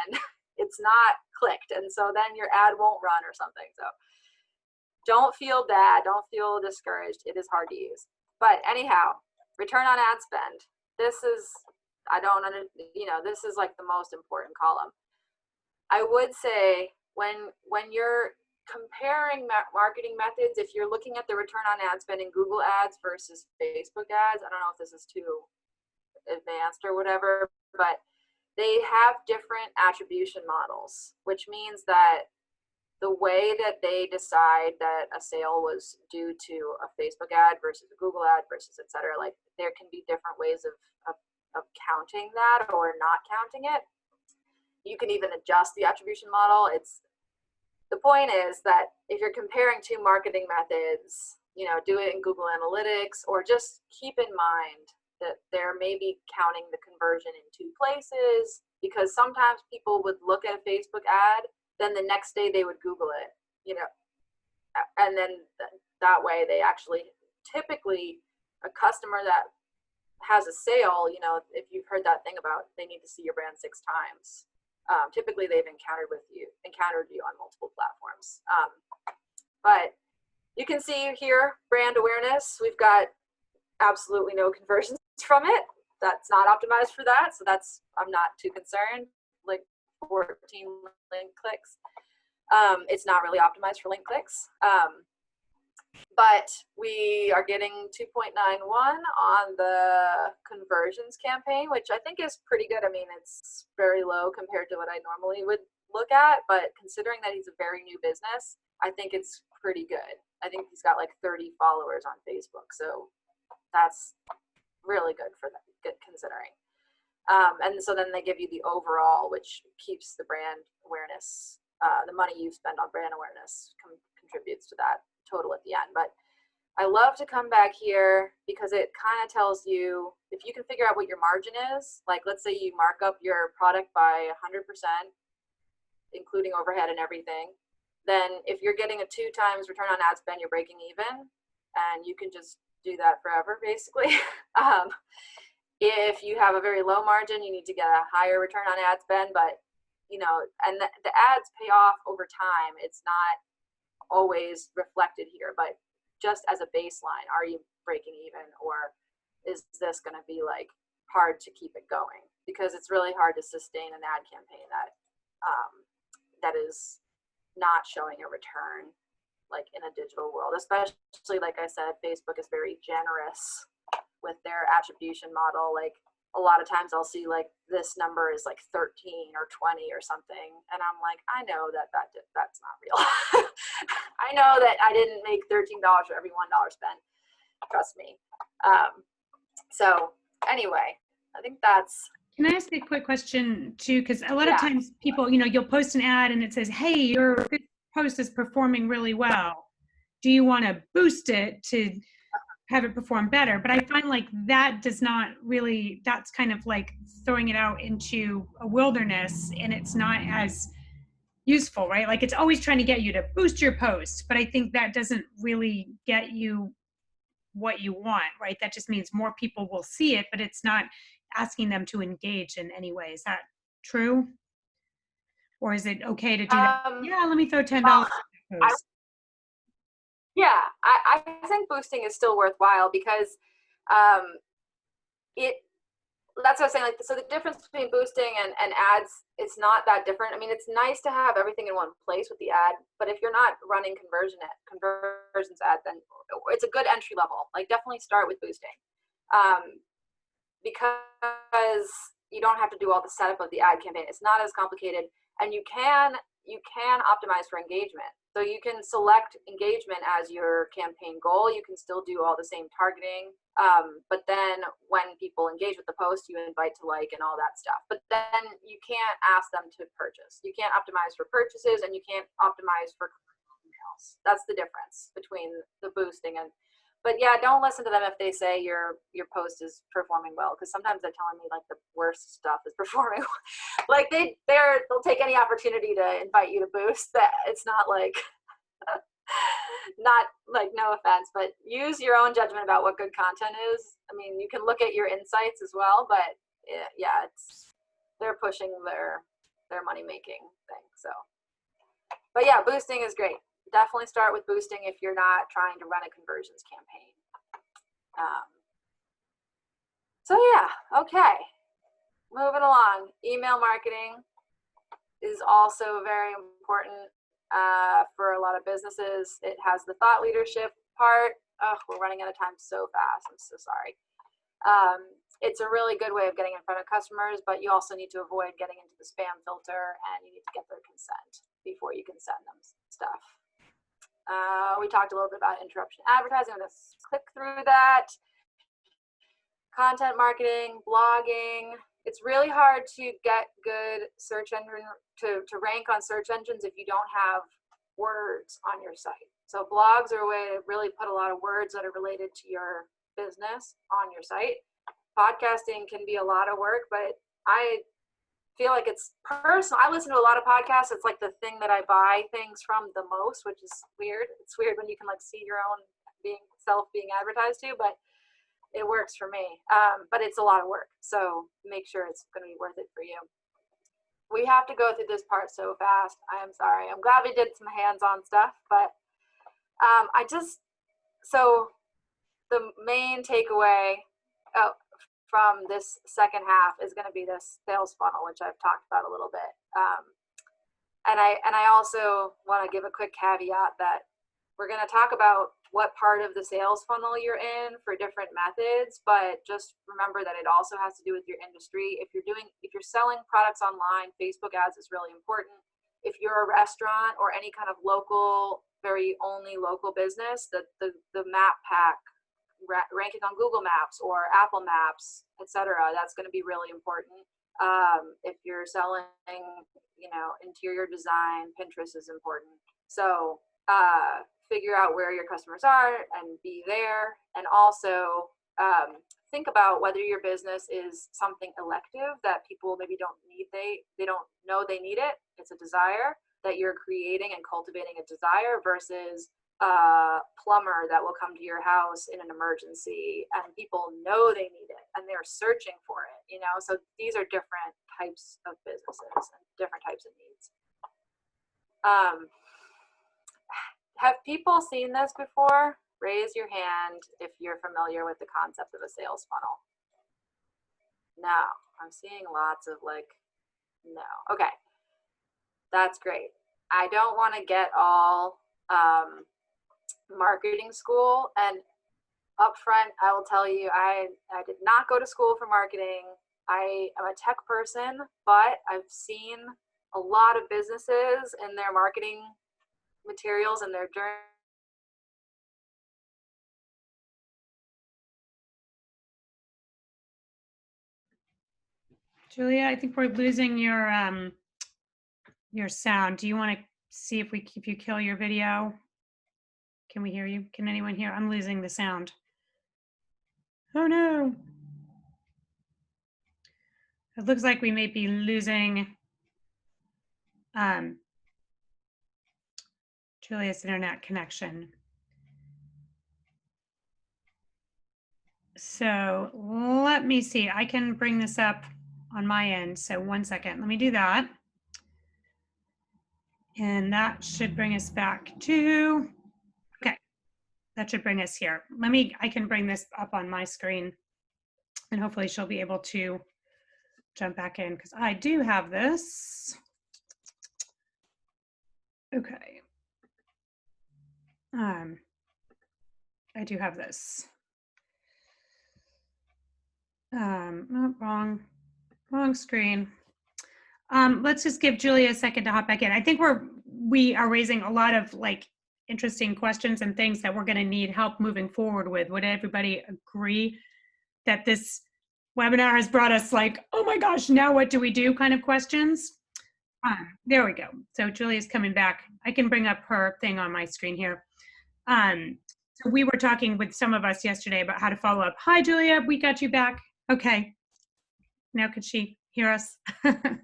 and it's not clicked. And so then your ad won't run or something. So don't feel bad. Don't feel discouraged. It is hard to use. But anyhow, return on ad spend. This is I don't this is like the most important column. I would say when you're comparing marketing methods, if you're looking at the return on ad spend in Google ads versus Facebook ads, I don't know if this is too advanced or whatever, but they have different attribution models, which means that the way that they decide that a sale was due to a Facebook ad versus a Google ad versus et cetera, like there can be different ways of counting that or not counting it. You can even adjust the attribution model. The point is that if you're comparing two marketing methods, do it in Google Analytics, or just keep in mind that there may be counting the conversion in two places, because sometimes people would look at a Facebook ad, then the next day they would Google it, and then that way they actually, typically a customer that has a sale, if you've heard that thing about they need to see your brand 6 times, typically they've encountered you on multiple platforms. But you can see here, brand awareness, we've got absolutely no conversions from it. That's not optimized for that, so I'm not too concerned. Like 14 link clicks. It's not really optimized for link clicks. But we are getting 2.91 on the conversions campaign, which I think is pretty good. I mean, it's very low compared to what I normally would look at, but considering that he's a very new business, I think it's pretty good. I think he's got like 30 followers on Facebook, so that's really good for them, good considering. And so then they give you the overall, which keeps the brand awareness, the money you spend on brand awareness contributes to that total at the end. But I love to come back here because it kind of tells you, if you can figure out what your margin is, like let's say you mark up your product by 100%, including overhead and everything, then if you're getting a 2 times return on ad spend, you're breaking even, and you can just do that forever, basically. If you have a very low margin, you need to get a higher return on ad spend, but and the ads pay off over time. It's not always reflected here, but just as a baseline, are you breaking even, or is this going to be like hard to keep it going? Because it's really hard to sustain an ad campaign that is not showing a return, like in a digital world. Especially, like I said, Facebook is very generous with their attribution model. Like a lot of times I'll see like this number is like 13 or 20 or something, and I'm like, I know that's not real. I know that I didn't make $13 for every $1 spent. Trust me. So anyway, I think that's. Can I ask a quick question too? Because a lot of times people, you'll post an ad and it says, "Hey, your post is performing really well. Do you want to boost it to have it perform better?" But I find like that does not really, that's kind of like throwing it out into a wilderness, and it's not as useful, right? Like it's always trying to get you to boost your post, but I think that doesn't really get you what you want, right? That just means more people will see it, but it's not asking them to engage in any way. Is that true? Or is it okay to do that? Yeah, let me throw $10 at post. Yeah, I think boosting is still worthwhile because that's what I was saying. Like, so the difference between boosting and ads, it's not that different. I mean, it's nice to have everything in one place with the ad, but if you're not running conversions ad, then it's a good entry level. Like, definitely start with boosting, because you don't have to do all the setup of the ad campaign. It's not as complicated, and you can optimize for engagement. So you can select engagement as your campaign goal. You can still do all the same targeting, but then when people engage with the post, you invite to like and all that stuff. But then you can't ask them to purchase. You can't optimize for purchases, and you can't optimize for emails. That's the difference between the boosting and. But yeah, don't listen to them if they say your post is performing well, because sometimes they're telling me like the worst stuff is performing. Like they'll take any opportunity to invite you to boost. That it's not like, not like, no offense, but use your own judgment about what good content is. I mean, you can look at your insights as well, but yeah, they're pushing their money making thing. So, but yeah, boosting is great. Definitely start with boosting if you're not trying to run a conversions campaign. So yeah, okay. moving along. Email marketing is also very important for a lot of businesses. It has the thought leadership part. Oh, we're running out of time so fast. I'm so sorry. It's a really good way of getting in front of customers, but you also need to avoid getting into the spam filter, and you need to get their consent before you can send them stuff. We talked a little bit about interruption advertising. I'm going to click through that. Content marketing, blogging. It's really hard to get good search engine to rank on search engines if you don't have words on your site. So blogs are a way to really put a lot of words that are related to your business on your site. Podcasting can be a lot of work, but I feel like it's personal. I listen to a lot of podcasts. It's like the thing that I buy things from the most, which is weird. It's weird when you can like see your own being advertised to, but it works for me. But it's a lot of work. So make sure it's going to be worth it for you. We have to go through this part so fast. I am sorry. I'm glad we did some hands-on stuff, but so the main takeaway from this second half is going to be this sales funnel, which I've talked about a little bit. And I also want to give a quick caveat that we're going to talk about what part of the sales funnel you're in for different methods, but just remember that it also has to do with your industry. If you're selling products online, Facebook ads is really important. If you're a restaurant or any kind of very only local business, the map pack ranking on Google Maps or Apple Maps, etc., that's going to be really important. If you're selling, interior design, Pinterest is important. So figure out where your customers are and be there, and also think about whether your business is something elective that people maybe don't need. They don't know they need it. It's a desire that you're creating and cultivating a desire versus a plumber that will come to your house in an emergency and people know they need it and they're searching for it, so these are different types of businesses and different types of needs. Have people seen this before? Raise your hand if you're familiar with the concept of a sales funnel. No, I'm seeing lots of no. Okay, that's great. I don't want to get all marketing school, and up front I will tell you I did not go to school for marketing. I am a tech person, but I've seen a lot of businesses in their marketing materials and their journey. Julia, I think we're losing your sound. Do you want to see if you kill your video? Can we hear you? Can anyone hear? I'm losing the sound. Oh no. It looks like we may be losing Julia's internet connection. So let me see. I can bring this up on my end. So 1 second. Let me do that. And that should bring us back to, okay. That should bring us here. I can bring this up on my screen and hopefully she'll be able to jump back in because I do have this. Okay. I do have this. Oh, wrong screen. Let's just give Julia a second to hop back in. I think we are raising a lot of interesting questions and things that we're going to need help moving forward with. Would everybody agree that this webinar has brought us oh my gosh, now what do we do kind of questions? There we go. So Julia's coming back. I can bring up her thing on my screen here. So we were talking with some of us yesterday about how to follow up. Hi, Julia, we got you back. Okay. Now could she hear us? I'm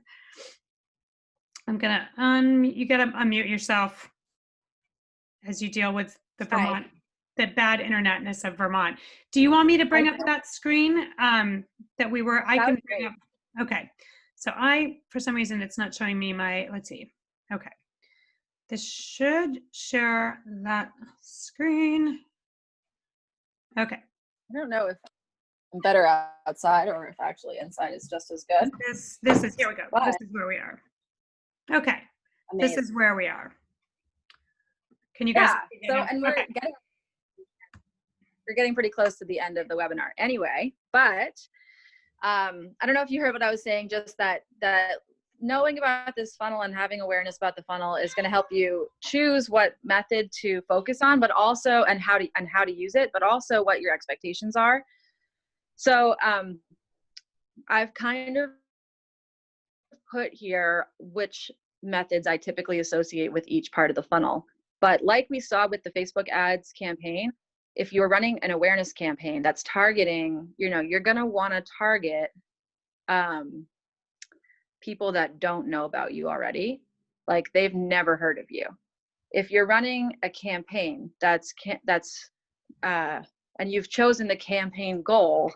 gonna you gotta unmute yourself as you deal with the Vermont, the bad internetness of Vermont. Do you want me to bring up that screen that we were, I can bring up, okay. So for some reason, it's not showing me let's see. Okay. This should share that screen. Okay. I don't know if better outside, or if actually inside is just as good. This is, here we go. But, this is where we are. Okay. amazing. This is where we are. Can you guys? Yeah. So, and we're okay. getting pretty close to the end of the webinar anyway, but I don't know if you heard what I was saying, just that knowing about this funnel and having awareness about the funnel is going to help you choose what method to focus on, but also, and how to use it, but also what your expectations are. So I've kind of put here which methods I typically associate with each part of the funnel. But like we saw with the Facebook ads campaign, if you're running an awareness campaign that's targeting, you're going to want to target people that don't know about you already, like they've never heard of you. If you're running a campaign and you've chosen the campaign goal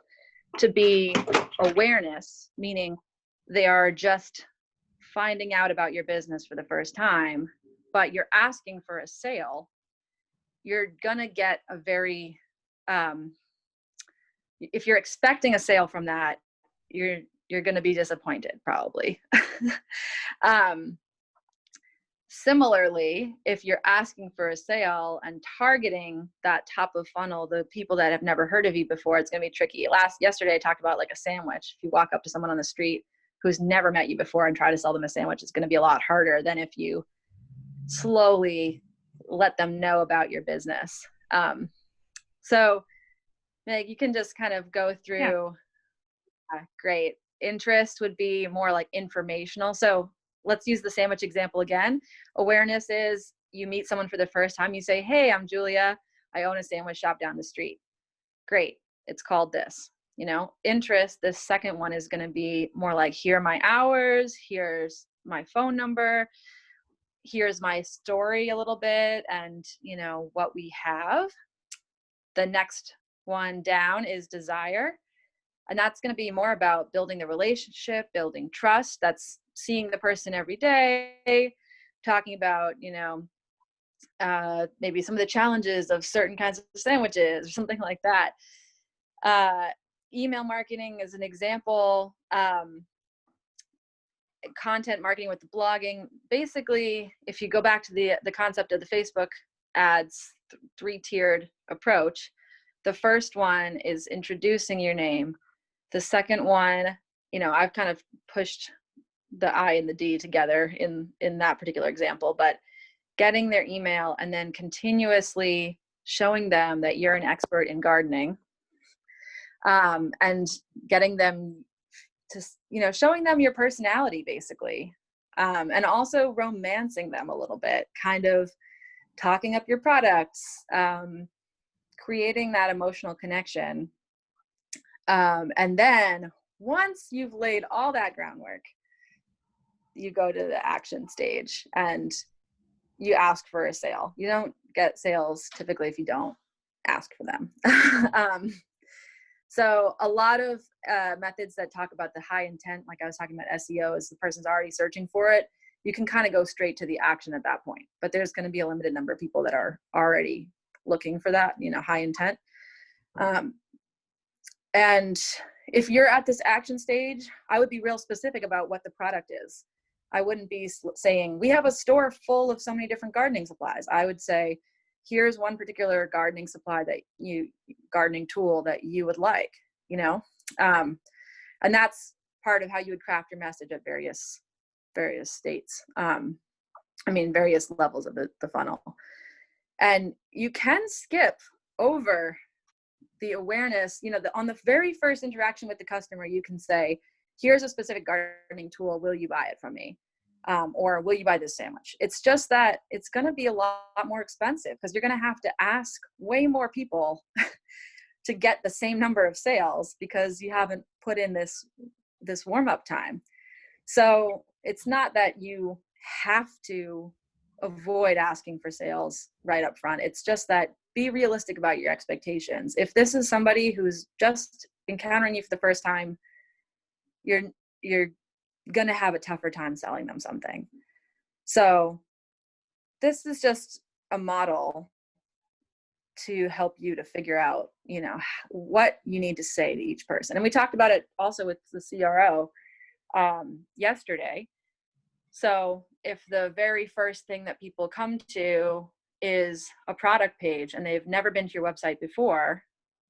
to be awareness, meaning they are just finding out about your business for the first time, but you're asking for a sale, you're gonna get a very, if you're expecting a sale from that, you're gonna be disappointed probably. Similarly, if you're asking for a sale and targeting that top of funnel, the people that have never heard of you before, it's going to be tricky. Yesterday I talked about like a sandwich. If you walk up to someone on the street who's never met you before and try to sell them a sandwich, it's going to be a lot harder than if you slowly let them know about your business. So Meg, you can just kind of go through. Yeah. Great. Interest would be more like informational. So let's use the sandwich example again. Awareness is you meet someone for the first time. You say, hey, I'm Julia. I own a sandwich shop down the street. Great. It's called this. Interest, this second one is going to be more like, here are my hours. Here's my phone number. Here's my story a little bit and, what we have. The next one down is desire. And that's going to be more about building the relationship, building trust. That's seeing the person every day, talking about, maybe some of the challenges of certain kinds of sandwiches or something like that. Email marketing is an example. Content marketing with the blogging. Basically, if you go back to the concept of the Facebook ads three-tiered approach, the first one is introducing your name. The second one, I've kind of pushed the I and the D together in that particular example, but getting their email and then continuously showing them that you're an expert in gardening, and getting them to, showing them your personality basically, and also romancing them a little bit, kind of talking up your products, creating that emotional connection. And then once you've laid all that groundwork, you go to the action stage and you ask for a sale. You don't get sales typically if you don't ask for them. So a lot of methods that talk about the high intent, like I was talking about SEO, is the person's already searching for it. You can kind of go straight to the action at that point, but there's going to be a limited number of people that are already looking for that, high intent. And if you're at this action stage, I would be real specific about what the product is. I wouldn't be saying, we have a store full of so many different gardening supplies. I would say, here's one particular gardening gardening tool that you would like, and that's part of how you would craft your message at various states. Various levels of the funnel. And you can skip over the awareness, on the very first interaction with the customer, you can say, here's a specific gardening tool. Will you buy it from me? Or will you buy this sandwich? It's just that it's going to be a lot more expensive because you're going to have to ask way more people to get the same number of sales because you haven't put in this warm-up time. So it's not that you have to avoid asking for sales right up front. It's just that be realistic about your expectations. If this is somebody who's just encountering you for the first time, you're going to have a tougher time selling them something. So this is just a model to help you to figure out, you know, what you need to say to each person. And we talked about it also with the CRO yesterday. So if the very first thing that people come to is a product page and they've never been to your website before,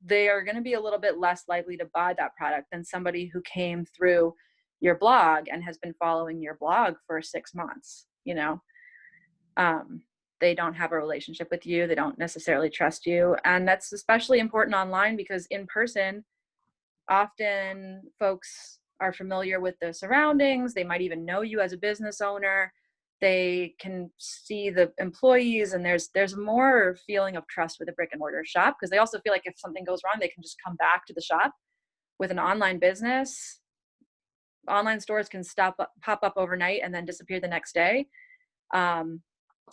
they are going to be a little bit less likely to buy that product than somebody who came through your blog and has been following your blog for 6 months. You know, they don't have a relationship with you. They don't necessarily trust you. And that's especially important online, because in person, often folks are familiar with the surroundings. They might even know you as a business owner. They can see the employees, and there's more feeling of trust with a brick and mortar shop, because they also feel like if something goes wrong, they can just come back to the shop. With an online business, online stores can pop up overnight and then disappear the next day.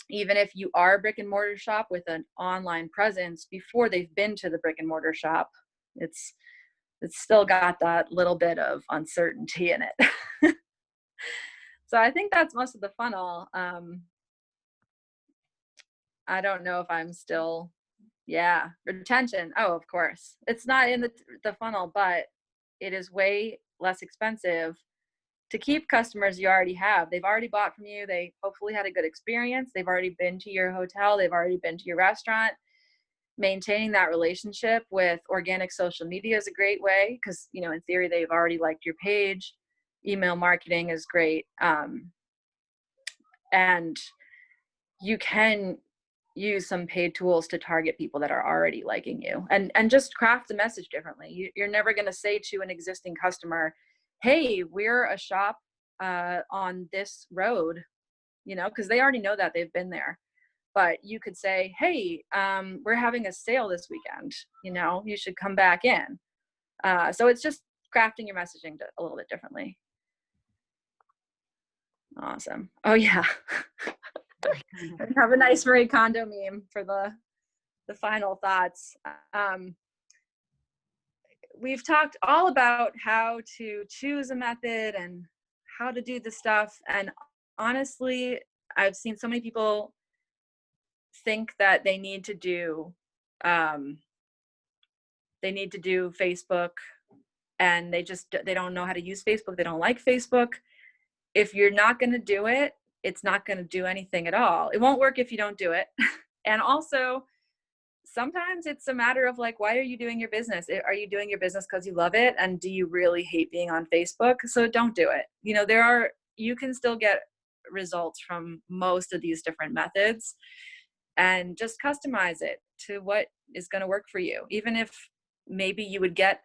Even if you are a brick and mortar shop with an online presence, before they've been to the brick and mortar shop, it's still got that little bit of uncertainty in it. So I think that's most of the funnel. I don't know if I'm still, retention. Oh, of course. It's not in the funnel, but it is way less expensive to keep customers you already have. They've already bought from you. They hopefully had a good experience. They've already been to your hotel. They've already been to your restaurant. Maintaining that relationship with organic social media is a great way, because, you know, in theory, they've already liked your page. Email marketing is great. And you can use some paid tools to target people that are already liking you, and just craft the message differently. You're never going to say to an existing customer, hey, we're a shop on this road, you know, because they already know that, they've been there. But you could say, hey, we're having a sale this weekend, you know, you should come back in. So it's just crafting your messaging a little bit differently. Awesome. Oh yeah. Have a nice Marie Kondo meme for the final thoughts. We've talked all about how to choose a method and how to do the stuff. And honestly, I've seen so many people think that they need to do Facebook, and they don't know how to use Facebook. They don't like Facebook. If you're not going to do it, it's not going to do anything at all. It won't work if you don't do it. And also, sometimes it's a matter of like, why are you doing your business? Are you doing your business because you love it? And do you really hate being on Facebook? So don't do it. You know, you can still get results from most of these different methods, and just customize it to what is going to work for you. Even if maybe you would get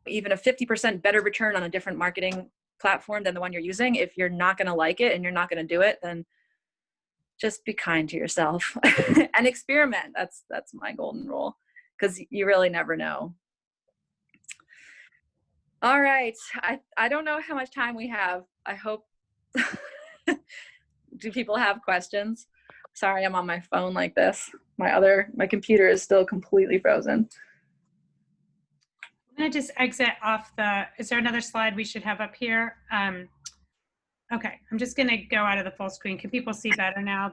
even a 50% better return on a different marketing platform than the one you're using, if you're not going to like it and you're not going to do it, then just be kind to yourself and experiment. That's my golden rule, because you really never know. All right. I don't know how much time we have. I hope, do people have questions? Sorry, I'm on my phone like this. My computer is still completely frozen. I'm going to just exit off is there another slide we should have up here? Okay, I'm just going to go out of the full screen. Can people see better now?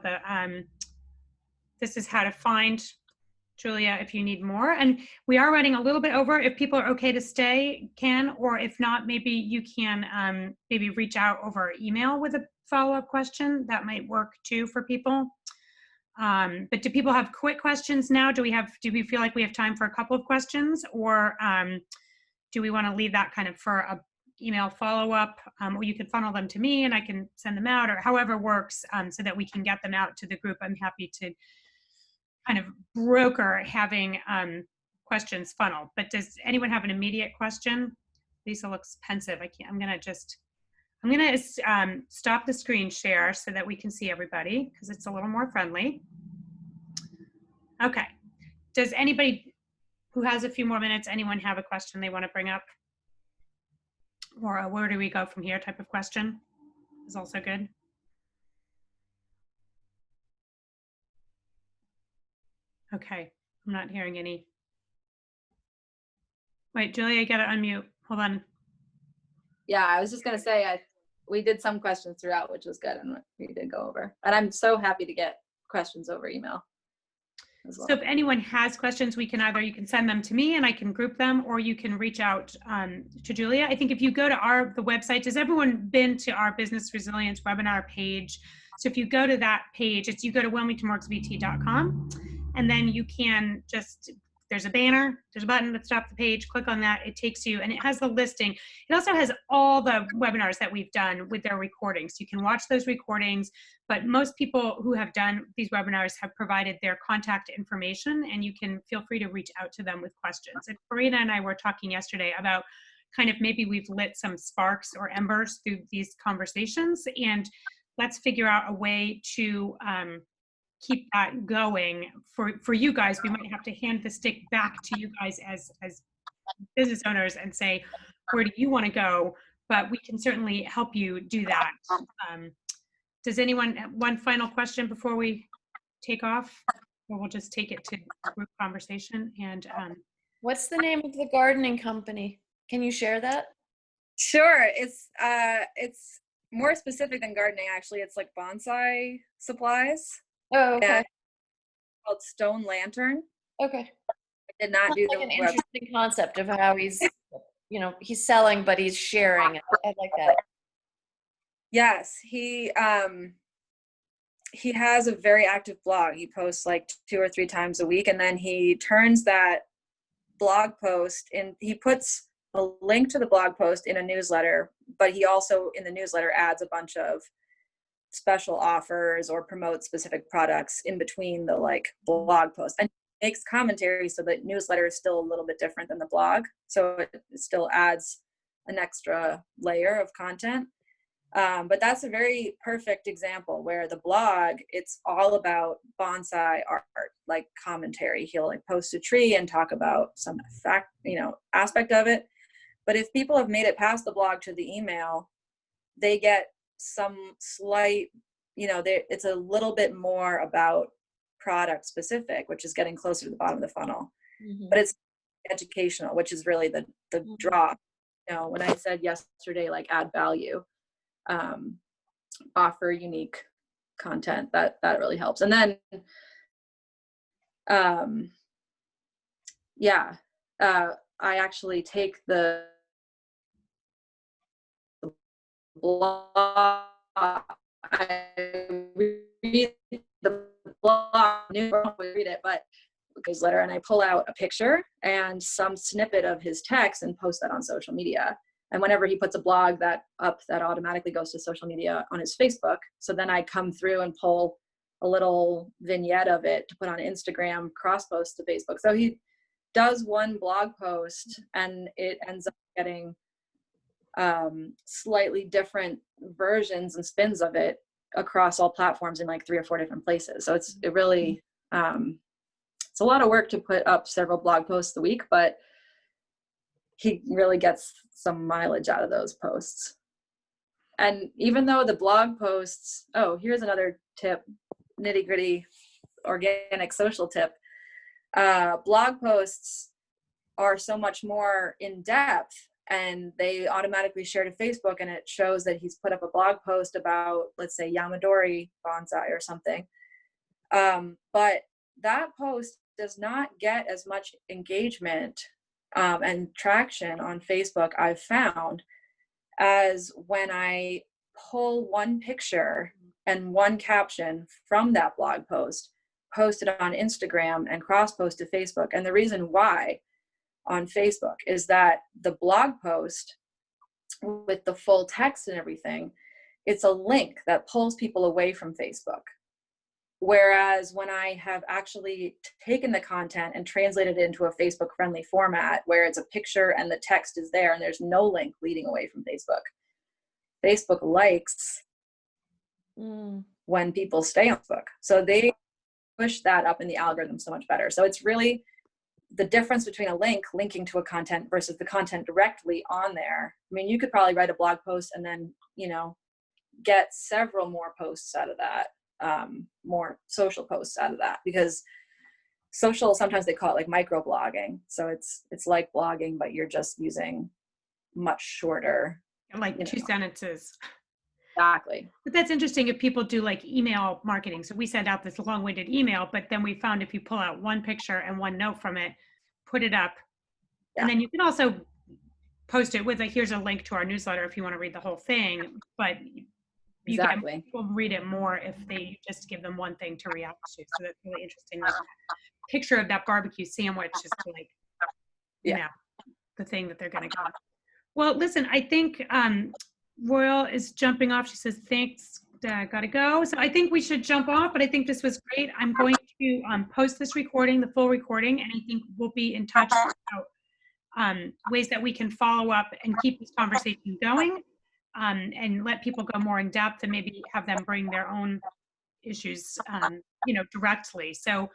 This is how to find Julia if you need more. And we are running a little bit over. If people are okay to stay, or if not, maybe you can maybe reach out over email with a follow-up question. That might work too for people. But do people have quick questions now? Do we feel like we have time for a couple of questions, or do we want to leave that kind of for a email follow-up, or you can funnel them to me and I can send them out, or however works, so that we can get them out to the group. I'm happy to kind of broker having questions funneled. But does anyone have an immediate question? Lisa looks pensive. I'm gonna stop the screen share so that we can see everybody, because it's a little more friendly. Okay. Does anybody who has a few more minutes, anyone have a question they want to bring up? Or a where do we go from here type of question is also good. Okay, I'm not hearing any. Wait, Julia, you gotta unmute. Hold on. Yeah, I was just gonna say, we did some questions throughout, which was good, and we did go over. And I'm so happy to get questions over email. as well. So if anyone has questions, you can send them to me and I can group them, or you can reach out to Julia. I think if you go to the website, has everyone been to our business resilience webinar page? So if you go to that page, you go to wilmingtonworksvt.com, and then you can there's a banner, there's a button at the top of the page, click on that, it takes you, and it has the listing. It also has all the webinars that we've done with their recordings. You can watch those recordings, but most people who have done these webinars have provided their contact information, and you can feel free to reach out to them with questions. And Karina and I were talking yesterday about kind of maybe we've lit some sparks or embers through these conversations, and let's figure out a way to keep that going for you guys. We might have to hand the stick back to you guys as business owners and say, where do you want to go? But we can certainly help you do that. Does anyone have one final question before we take off? Or we'll just take it to group conversation. And what's the name of the gardening company? Can you share that? Sure. It's more specific than gardening, actually. It's like bonsai supplies. Oh, okay. And it's called Stone Lantern. Okay. I did not do like the an web. interesting concept of how he's, he's selling, but he's sharing. I like that. Yes, he has a very active blog. He posts like 2 or 3 times a week, and then he turns that blog post in. He puts a link to the blog post in a newsletter, but he also in the newsletter adds a bunch of special offers or promotes specific products in between the blog post, and makes commentary so that newsletter is still a little bit different than the blog, so it still adds an extra layer of content. But that's a very perfect example where the blog, it's all about bonsai art, like commentary. He'll post a tree and talk about some aspect of it. But if people have made it past the blog to the email, they get some slight, it's a little bit more about product specific, which is getting closer to the bottom of the funnel. Mm-hmm. But it's educational, which is really the draw. When I said yesterday, add value, offer unique content, that really helps. And then I actually take the blog, I read the blog, read it, but newsletter, and I pull out a picture and some snippet of his text and post that on social media. And whenever he puts a blog that automatically goes to social media on his Facebook. So then I come through and pull a little vignette of it to put on Instagram, cross post to Facebook. So he does one blog post and it ends up getting slightly different versions and spins of it across all platforms in 3 or 4 different places. So it's a lot of work to put up several blog posts a week, but he really gets some mileage out of those posts. And even though the blog posts, here's another tip, nitty gritty organic social tip. Blog posts are so much more in depth, and they automatically share to Facebook, and it shows that he's put up a blog post about, let's say, Yamadori bonsai or something. But that post does not get as much engagement and traction on Facebook, I've found, as when I pull one picture and one caption from that blog post, post it on Instagram, and cross post to Facebook. And the reason why on Facebook is that the blog post with the full text and everything, it's a link that pulls people away from Facebook. Whereas when I have actually taken the content and translated it into a Facebook friendly format where it's a picture and the text is there and there's no link leading away from Facebook, Facebook likes when people stay on Facebook. So they push that up in the algorithm so much better. So it's really the difference between a link linking to a content versus the content directly on there. I mean, you could probably write a blog post and then, get several more posts out of that. More social posts out of that, because social, sometimes they call it micro blogging. So it's like blogging, but you're just using much shorter, 2 sentences. Exactly. But that's interesting if people do like email marketing. So we send out this long-winded email, but then we found if you pull out one picture and one note from it, put it up, Yeah. and then you can also post it with here's a link to our newsletter if you want to read the whole thing. But you get Exactly. people read it more if they just give them one thing to react to. So that's really interesting. Like picture of that barbecue sandwich is like, you know, the thing that they're going to go. Well, listen, I think Royal is jumping off. She says, thanks, gotta go. So I think we should jump off, but I think this was great. I'm going to post this recording, the full recording, and I think we'll be in touch about ways that we can follow up and keep this conversation going, and let people go more in depth and maybe have them bring their own issues, you know, directly. So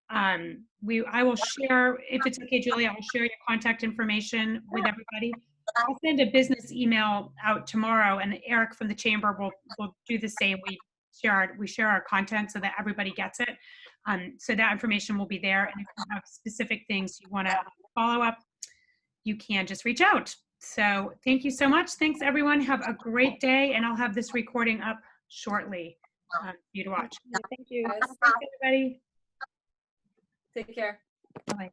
I will share, if it's okay, Julia, I will share your contact information with everybody. I'll send a business email out tomorrow, and Eric from the chamber will do the same. We share our content so that everybody gets it. So that information will be there. And if you have specific things you want to follow up, you can just reach out. So thank you so much. Thanks, everyone. Have a great day, and I'll have this recording up shortly for you to watch. Thank you. Thanks, everybody. Take care. Bye.